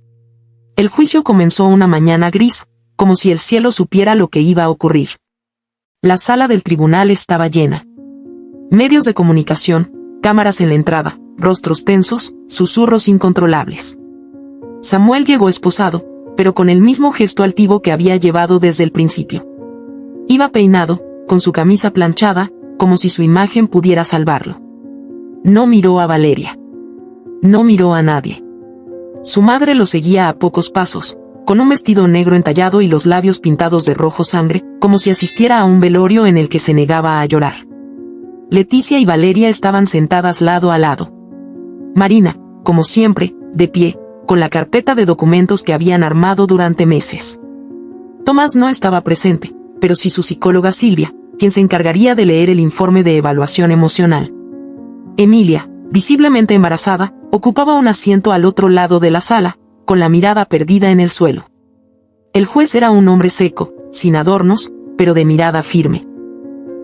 El juicio comenzó una mañana gris, como si el cielo supiera lo que iba a ocurrir. La sala del tribunal estaba llena. Medios de comunicación, cámaras en la entrada, rostros tensos, susurros incontrolables. Samuel llegó esposado, pero con el mismo gesto altivo que había llevado desde el principio. Iba peinado, con su camisa planchada, como si su imagen pudiera salvarlo. No miró a Valeria. No miró a nadie. Su madre lo seguía a pocos pasos, con un vestido negro entallado y los labios pintados de rojo sangre, como si asistiera a un velorio en el que se negaba a llorar. Leticia y Valeria estaban sentadas lado a lado. Marina, como siempre, de pie, con la carpeta de documentos que habían armado durante meses. Tomás no estaba presente, pero sí su psicóloga Silvia, quien se encargaría de leer el informe de evaluación emocional. Emilia, visiblemente embarazada, ocupaba un asiento al otro lado de la sala, con la mirada perdida en el suelo. El juez era un hombre seco, sin adornos, pero de mirada firme.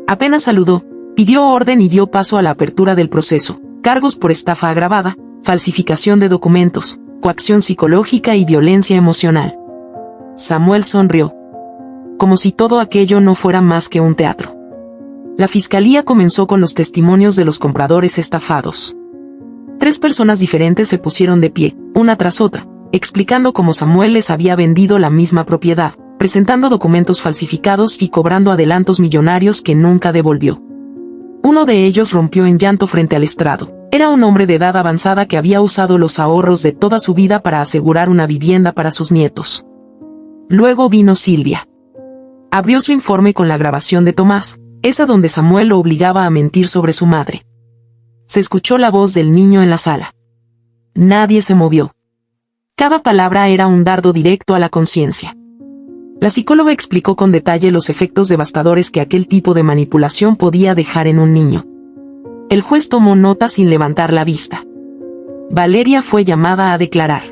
Apenas saludó, pidió orden y dio paso a la apertura del proceso: cargos por estafa agravada, falsificación de documentos, coacción psicológica y violencia emocional. Samuel sonrió. Como si todo aquello no fuera más que un teatro. La fiscalía comenzó con los testimonios de los compradores estafados. 3 personas diferentes se pusieron de pie, una tras otra, explicando cómo Samuel les había vendido la misma propiedad, presentando documentos falsificados y cobrando adelantos millonarios que nunca devolvió. Uno de ellos rompió en llanto frente al estrado. Era un hombre de edad avanzada que había usado los ahorros de toda su vida para asegurar una vivienda para sus nietos. Luego vino Silvia. Abrió su informe con la grabación de Tomás, esa donde Samuel lo obligaba a mentir sobre su madre. Se escuchó la voz del niño en la sala. Nadie se movió. Cada palabra era un dardo directo a la conciencia. La psicóloga explicó con detalle los efectos devastadores que aquel tipo de manipulación podía dejar en un niño. El juez tomó nota sin levantar la vista. Valeria fue llamada a declarar.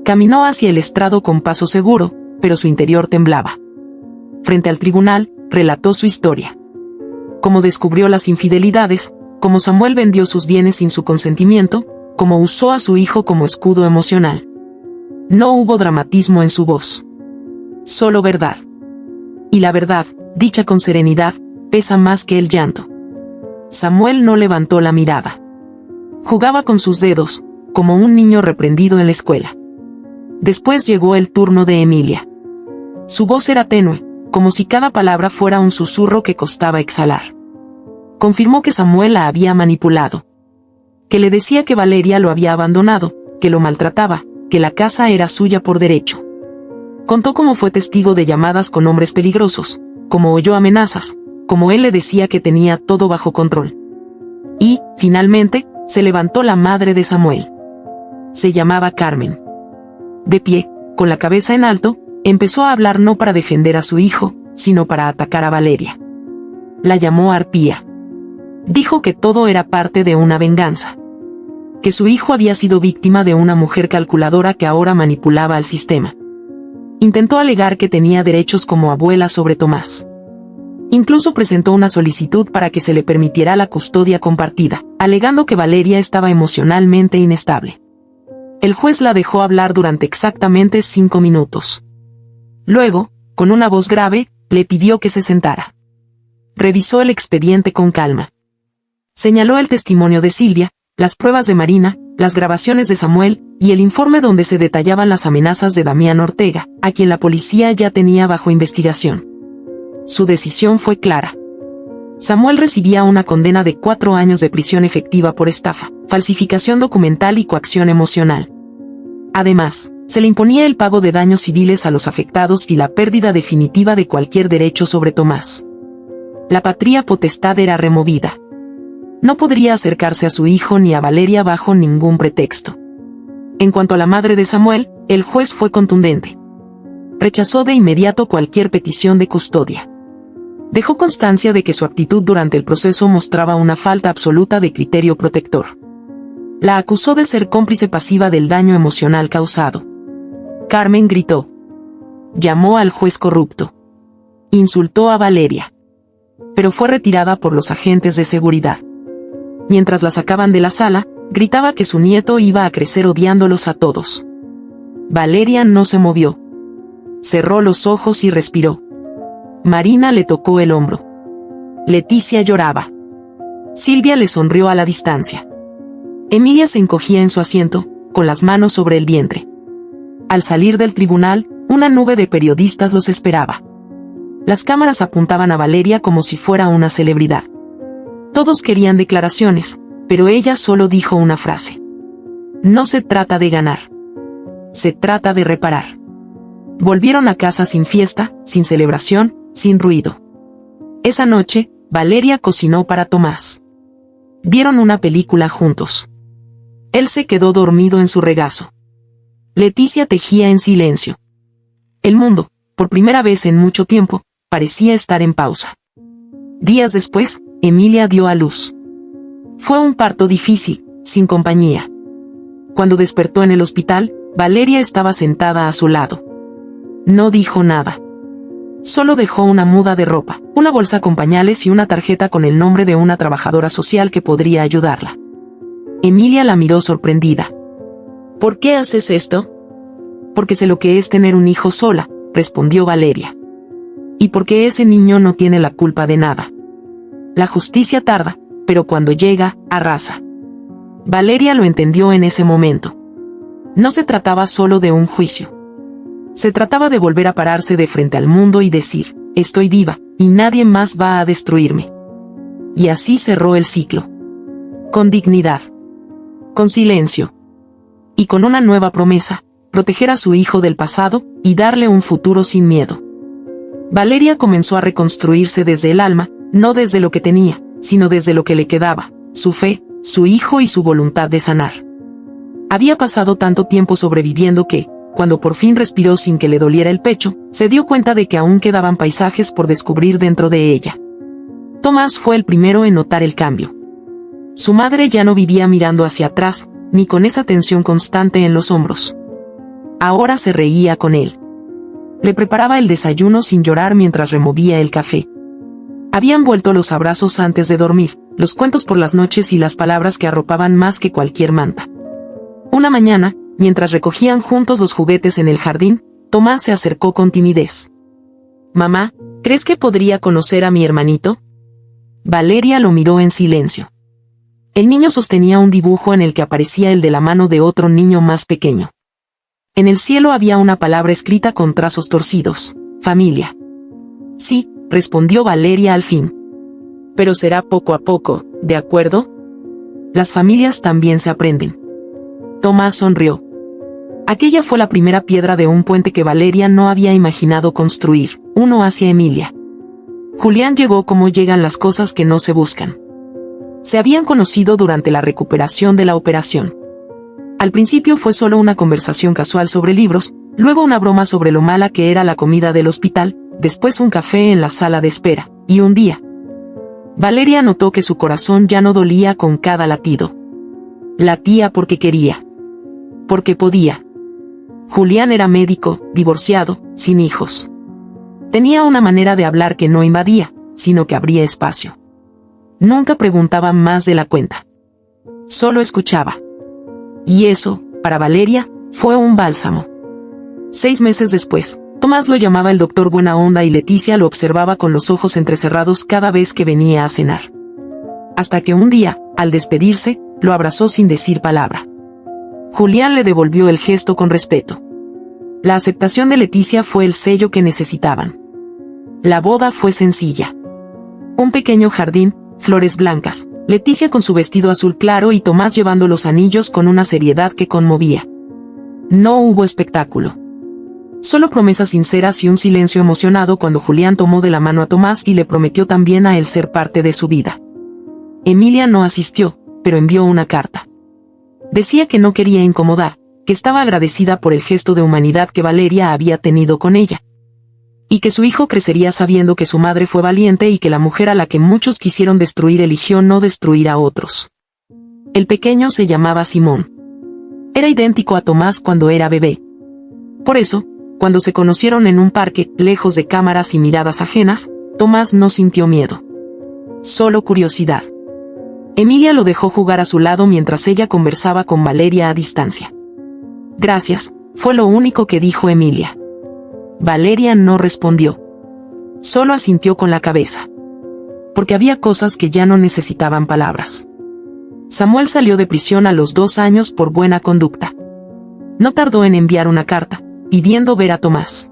Caminó hacia el estrado con paso seguro, pero su interior temblaba. Frente al tribunal, relató su historia. Cómo descubrió las infidelidades, cómo Samuel vendió sus bienes sin su consentimiento, cómo usó a su hijo como escudo emocional. No hubo dramatismo en su voz. Solo verdad. Y la verdad, dicha con serenidad, pesa más que el llanto. Samuel no levantó la mirada. Jugaba con sus dedos, como un niño reprendido en la escuela. Después llegó el turno de Emilia. Su voz era tenue, como si cada palabra fuera un susurro que costaba exhalar. Confirmó que Samuel la había manipulado. Que le decía que Valeria lo había abandonado, que lo maltrataba, que la casa era suya por derecho. Contó cómo fue testigo de llamadas con hombres peligrosos, cómo oyó amenazas, cómo él le decía que tenía todo bajo control. Y, finalmente, se levantó la madre de Samuel. Se llamaba Carmen. De pie, con la cabeza en alto, empezó a hablar no para defender a su hijo, sino para atacar a Valeria. La llamó arpía. Dijo que todo era parte de una venganza. Que su hijo había sido víctima de una mujer calculadora que ahora manipulaba al sistema. Intentó alegar que tenía derechos como abuela sobre Tomás. Incluso presentó una solicitud para que se le permitiera la custodia compartida, alegando que Valeria estaba emocionalmente inestable. El juez la dejó hablar durante exactamente 5 minutos. Luego, con una voz grave, le pidió que se sentara. Revisó el expediente con calma. Señaló el testimonio de Silvia, las pruebas de Marina, las grabaciones de Samuel, y el informe donde se detallaban las amenazas de Damián Ortega, a quien la policía ya tenía bajo investigación. Su decisión fue clara. Samuel recibía una condena de 4 años de prisión efectiva por estafa, falsificación documental y coacción emocional. Además, se le imponía el pago de daños civiles a los afectados y la pérdida definitiva de cualquier derecho sobre Tomás. La patria potestad era removida. No podría acercarse a su hijo ni a Valeria bajo ningún pretexto. En cuanto a la madre de Samuel, el juez fue contundente. Rechazó de inmediato cualquier petición de custodia. Dejó constancia de que su actitud durante el proceso mostraba una falta absoluta de criterio protector. La acusó de ser cómplice pasiva del daño emocional causado. Carmen gritó. Llamó al juez corrupto. Insultó a Valeria. Pero fue retirada por los agentes de seguridad. Mientras la sacaban de la sala, gritaba que su nieto iba a crecer odiándolos a todos. Valeria no se movió. Cerró los ojos y respiró. Marina le tocó el hombro. Leticia lloraba. Silvia le sonrió a la distancia. Emilia se encogía en su asiento, con las manos sobre el vientre. Al salir del tribunal, una nube de periodistas los esperaba. Las cámaras apuntaban a Valeria como si fuera una celebridad. Todos querían declaraciones, pero ella solo dijo una frase. No se trata de ganar. Se trata de reparar. Volvieron a casa sin fiesta, sin celebración, sin ruido. Esa noche, Valeria cocinó para Tomás. Vieron una película juntos. Él se quedó dormido en su regazo. Leticia tejía en silencio. El mundo, por primera vez en mucho tiempo, parecía estar en pausa. Días después, Emilia dio a luz. Fue un parto difícil, sin compañía. Cuando despertó en el hospital, Valeria estaba sentada a su lado. No dijo nada. Solo dejó una muda de ropa, una bolsa con pañales y una tarjeta con el nombre de una trabajadora social que podría ayudarla. Emilia la miró sorprendida. ¿Por qué haces esto? Porque sé lo que es tener un hijo sola, respondió Valeria. Y porque ese niño no tiene la culpa de nada. La justicia tarda, pero cuando llega, arrasa. Valeria lo entendió en ese momento. No se trataba solo de un juicio. Se trataba de volver a pararse de frente al mundo y decir, estoy viva, y nadie más va a destruirme. Y así cerró el ciclo. Con dignidad. Con silencio. Y con una nueva promesa, proteger a su hijo del pasado, y darle un futuro sin miedo. Valeria comenzó a reconstruirse desde el alma, no desde lo que tenía, sino desde lo que le quedaba, su fe, su hijo y su voluntad de sanar. Había pasado tanto tiempo sobreviviendo que, cuando por fin respiró sin que le doliera el pecho, se dio cuenta de que aún quedaban paisajes por descubrir dentro de ella. Tomás fue el primero en notar el cambio. Su madre ya no vivía mirando hacia atrás, ni con esa tensión constante en los hombros. Ahora se reía con él. Le preparaba el desayuno sin llorar mientras removía el café. Habían vuelto los abrazos antes de dormir, los cuentos por las noches y las palabras que arropaban más que cualquier manta. Una mañana, mientras recogían juntos los juguetes en el jardín, Tomás se acercó con timidez. «Mamá, ¿crees que podría conocer a mi hermanito?» Valeria lo miró en silencio. El niño sostenía un dibujo en el que aparecía el de la mano de otro niño más pequeño. En el cielo había una palabra escrita con trazos torcidos: familia. «Sí», respondió Valeria al fin. «Pero será poco a poco, ¿de acuerdo? Las familias también se aprenden». Tomás sonrió. Aquella fue la primera piedra de un puente que Valeria no había imaginado construir, uno hacia Emilia. Julián llegó como llegan las cosas que no se buscan. Se habían conocido durante la recuperación de la operación. Al principio fue solo una conversación casual sobre libros, luego una broma sobre lo mala que era la comida del hospital, después un café en la sala de espera, y un día. Valeria notó que su corazón ya no dolía con cada latido. Latía porque quería. Porque podía. Julián era médico, divorciado, sin hijos. Tenía una manera de hablar que no invadía, sino que abría espacio. Nunca preguntaba más de la cuenta. Solo escuchaba. Y eso, para Valeria, fue un bálsamo. 6 meses después, Tomás lo llamaba el doctor Buena Onda y Leticia lo observaba con los ojos entrecerrados cada vez que venía a cenar. Hasta que un día, al despedirse, lo abrazó sin decir palabra. Julián le devolvió el gesto con respeto. La aceptación de Leticia fue el sello que necesitaban. La boda fue sencilla. Un pequeño jardín, flores blancas, Leticia con su vestido azul claro y Tomás llevando los anillos con una seriedad que conmovía. No hubo espectáculo. Solo promesas sinceras y un silencio emocionado cuando Julián tomó de la mano a Tomás y le prometió también a él ser parte de su vida. Emilia no asistió, pero envió una carta. Decía que no quería incomodar, que estaba agradecida por el gesto de humanidad que Valeria había tenido con ella. Y que su hijo crecería sabiendo que su madre fue valiente y que la mujer a la que muchos quisieron destruir eligió no destruir a otros. El pequeño se llamaba Simón. Era idéntico a Tomás cuando era bebé. Por eso, cuando se conocieron en un parque, lejos de cámaras y miradas ajenas, Tomás no sintió miedo. Solo curiosidad. Emilia lo dejó jugar a su lado mientras ella conversaba con Valeria a distancia. Gracias, fue lo único que dijo Emilia. Valeria no respondió. Solo asintió con la cabeza. Porque había cosas que ya no necesitaban palabras. Samuel salió de prisión a los 2 años por buena conducta. No tardó en enviar una carta, pidiendo ver a Tomás.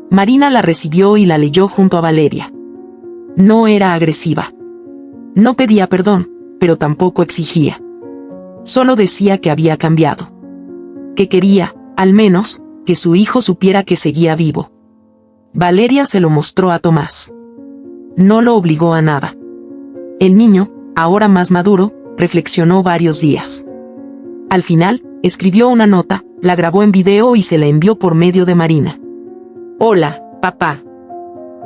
Marina la recibió y la leyó junto a Valeria. No era agresiva. No pedía perdón, pero tampoco exigía. Solo decía que había cambiado. Que quería, al menos, que su hijo supiera que seguía vivo. Valeria se lo mostró a Tomás. No lo obligó a nada. El niño, ahora más maduro, reflexionó varios días. Al final, escribió una nota, la grabó en video y se la envió por medio de Marina. Hola, papá.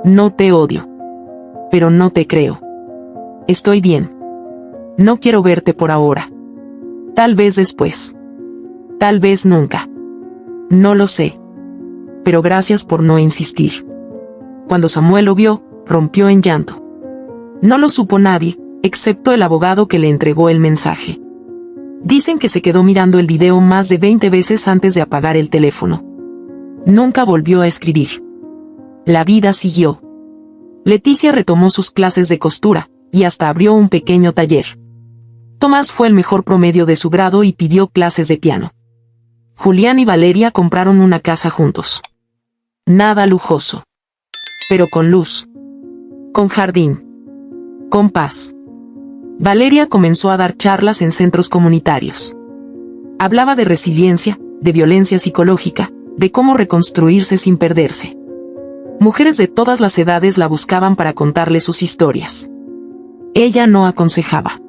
No te odio. Pero no te creo. Estoy bien. No quiero verte por ahora. Tal vez después. Tal vez nunca. No lo sé. Pero gracias por no insistir. Cuando Samuel lo vio, rompió en llanto. No lo supo nadie, excepto el abogado que le entregó el mensaje. Dicen que se quedó mirando el video más de 20 veces antes de apagar el teléfono. Nunca volvió a escribir. La vida siguió. Leticia retomó sus clases de costura, y hasta abrió un pequeño taller. Tomás fue el mejor promedio de su grado y pidió clases de piano. Julián y Valeria compraron una casa juntos. Nada lujoso. Pero con luz. Con jardín. Con paz. Valeria comenzó a dar charlas en centros comunitarios. Hablaba de resiliencia, de violencia psicológica, de cómo reconstruirse sin perderse. Mujeres de todas las edades la buscaban para contarle sus historias. Ella no aconsejaba.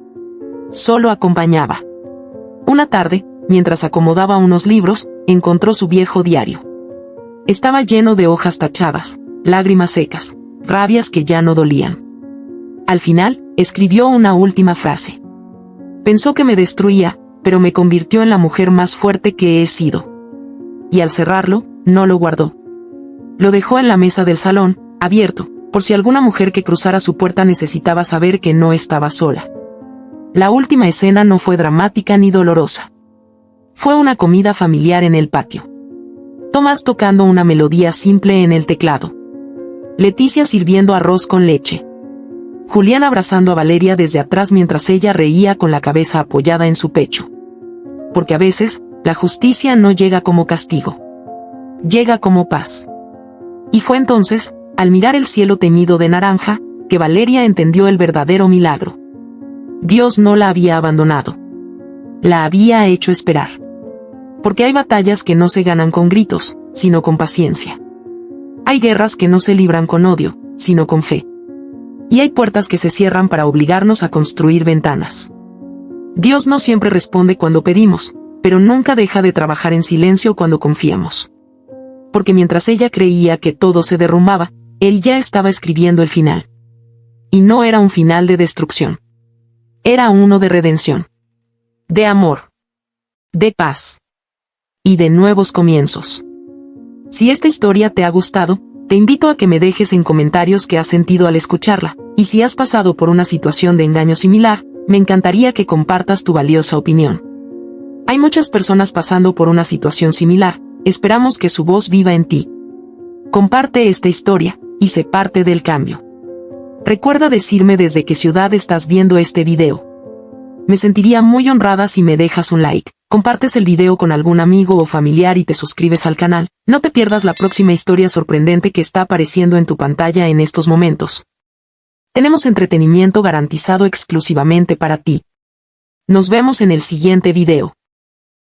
Solo acompañaba. Una tarde, mientras acomodaba unos libros, encontró su viejo diario. Estaba lleno de hojas tachadas, lágrimas secas, rabias que ya no dolían. Al final, escribió una última frase. Pensó que me destruía, pero me convirtió en la mujer más fuerte que he sido. Y al cerrarlo, no lo guardó. Lo dejó en la mesa del salón, abierto, por si alguna mujer que cruzara su puerta necesitaba saber que no estaba sola. La última escena no fue dramática ni dolorosa. Fue una comida familiar en el patio. Tomás tocando una melodía simple en el teclado. Leticia sirviendo arroz con leche. Julián abrazando a Valeria desde atrás mientras ella reía con la cabeza apoyada en su pecho. Porque a veces, la justicia no llega como castigo. Llega como paz. Y fue entonces, al mirar el cielo teñido de naranja, que Valeria entendió el verdadero milagro. Dios no la había abandonado. La había hecho esperar. Porque hay batallas que no se ganan con gritos, sino con paciencia. Hay guerras que no se libran con odio, sino con fe. Y hay puertas que se cierran para obligarnos a construir ventanas. Dios no siempre responde cuando pedimos, pero nunca deja de trabajar en silencio cuando confiamos. Porque mientras ella creía que todo se derrumbaba, él ya estaba escribiendo el final. Y no era un final de destrucción. Era uno de redención. De amor. De paz. Y de nuevos comienzos. Si esta historia te ha gustado, te invito a que me dejes en comentarios qué has sentido al escucharla, y si has pasado por una situación de engaño similar, me encantaría que compartas tu valiosa opinión. Hay muchas personas pasando por una situación similar, esperamos que su voz viva en ti. Comparte esta historia, y sé parte del cambio. Recuerda decirme desde qué ciudad estás viendo este video. Me sentiría muy honrada si me dejas un like, compartes el video con algún amigo o familiar y te suscribes al canal. No te pierdas la próxima historia sorprendente que está apareciendo en tu pantalla en estos momentos. Tenemos entretenimiento garantizado exclusivamente para ti. Nos vemos en el siguiente video.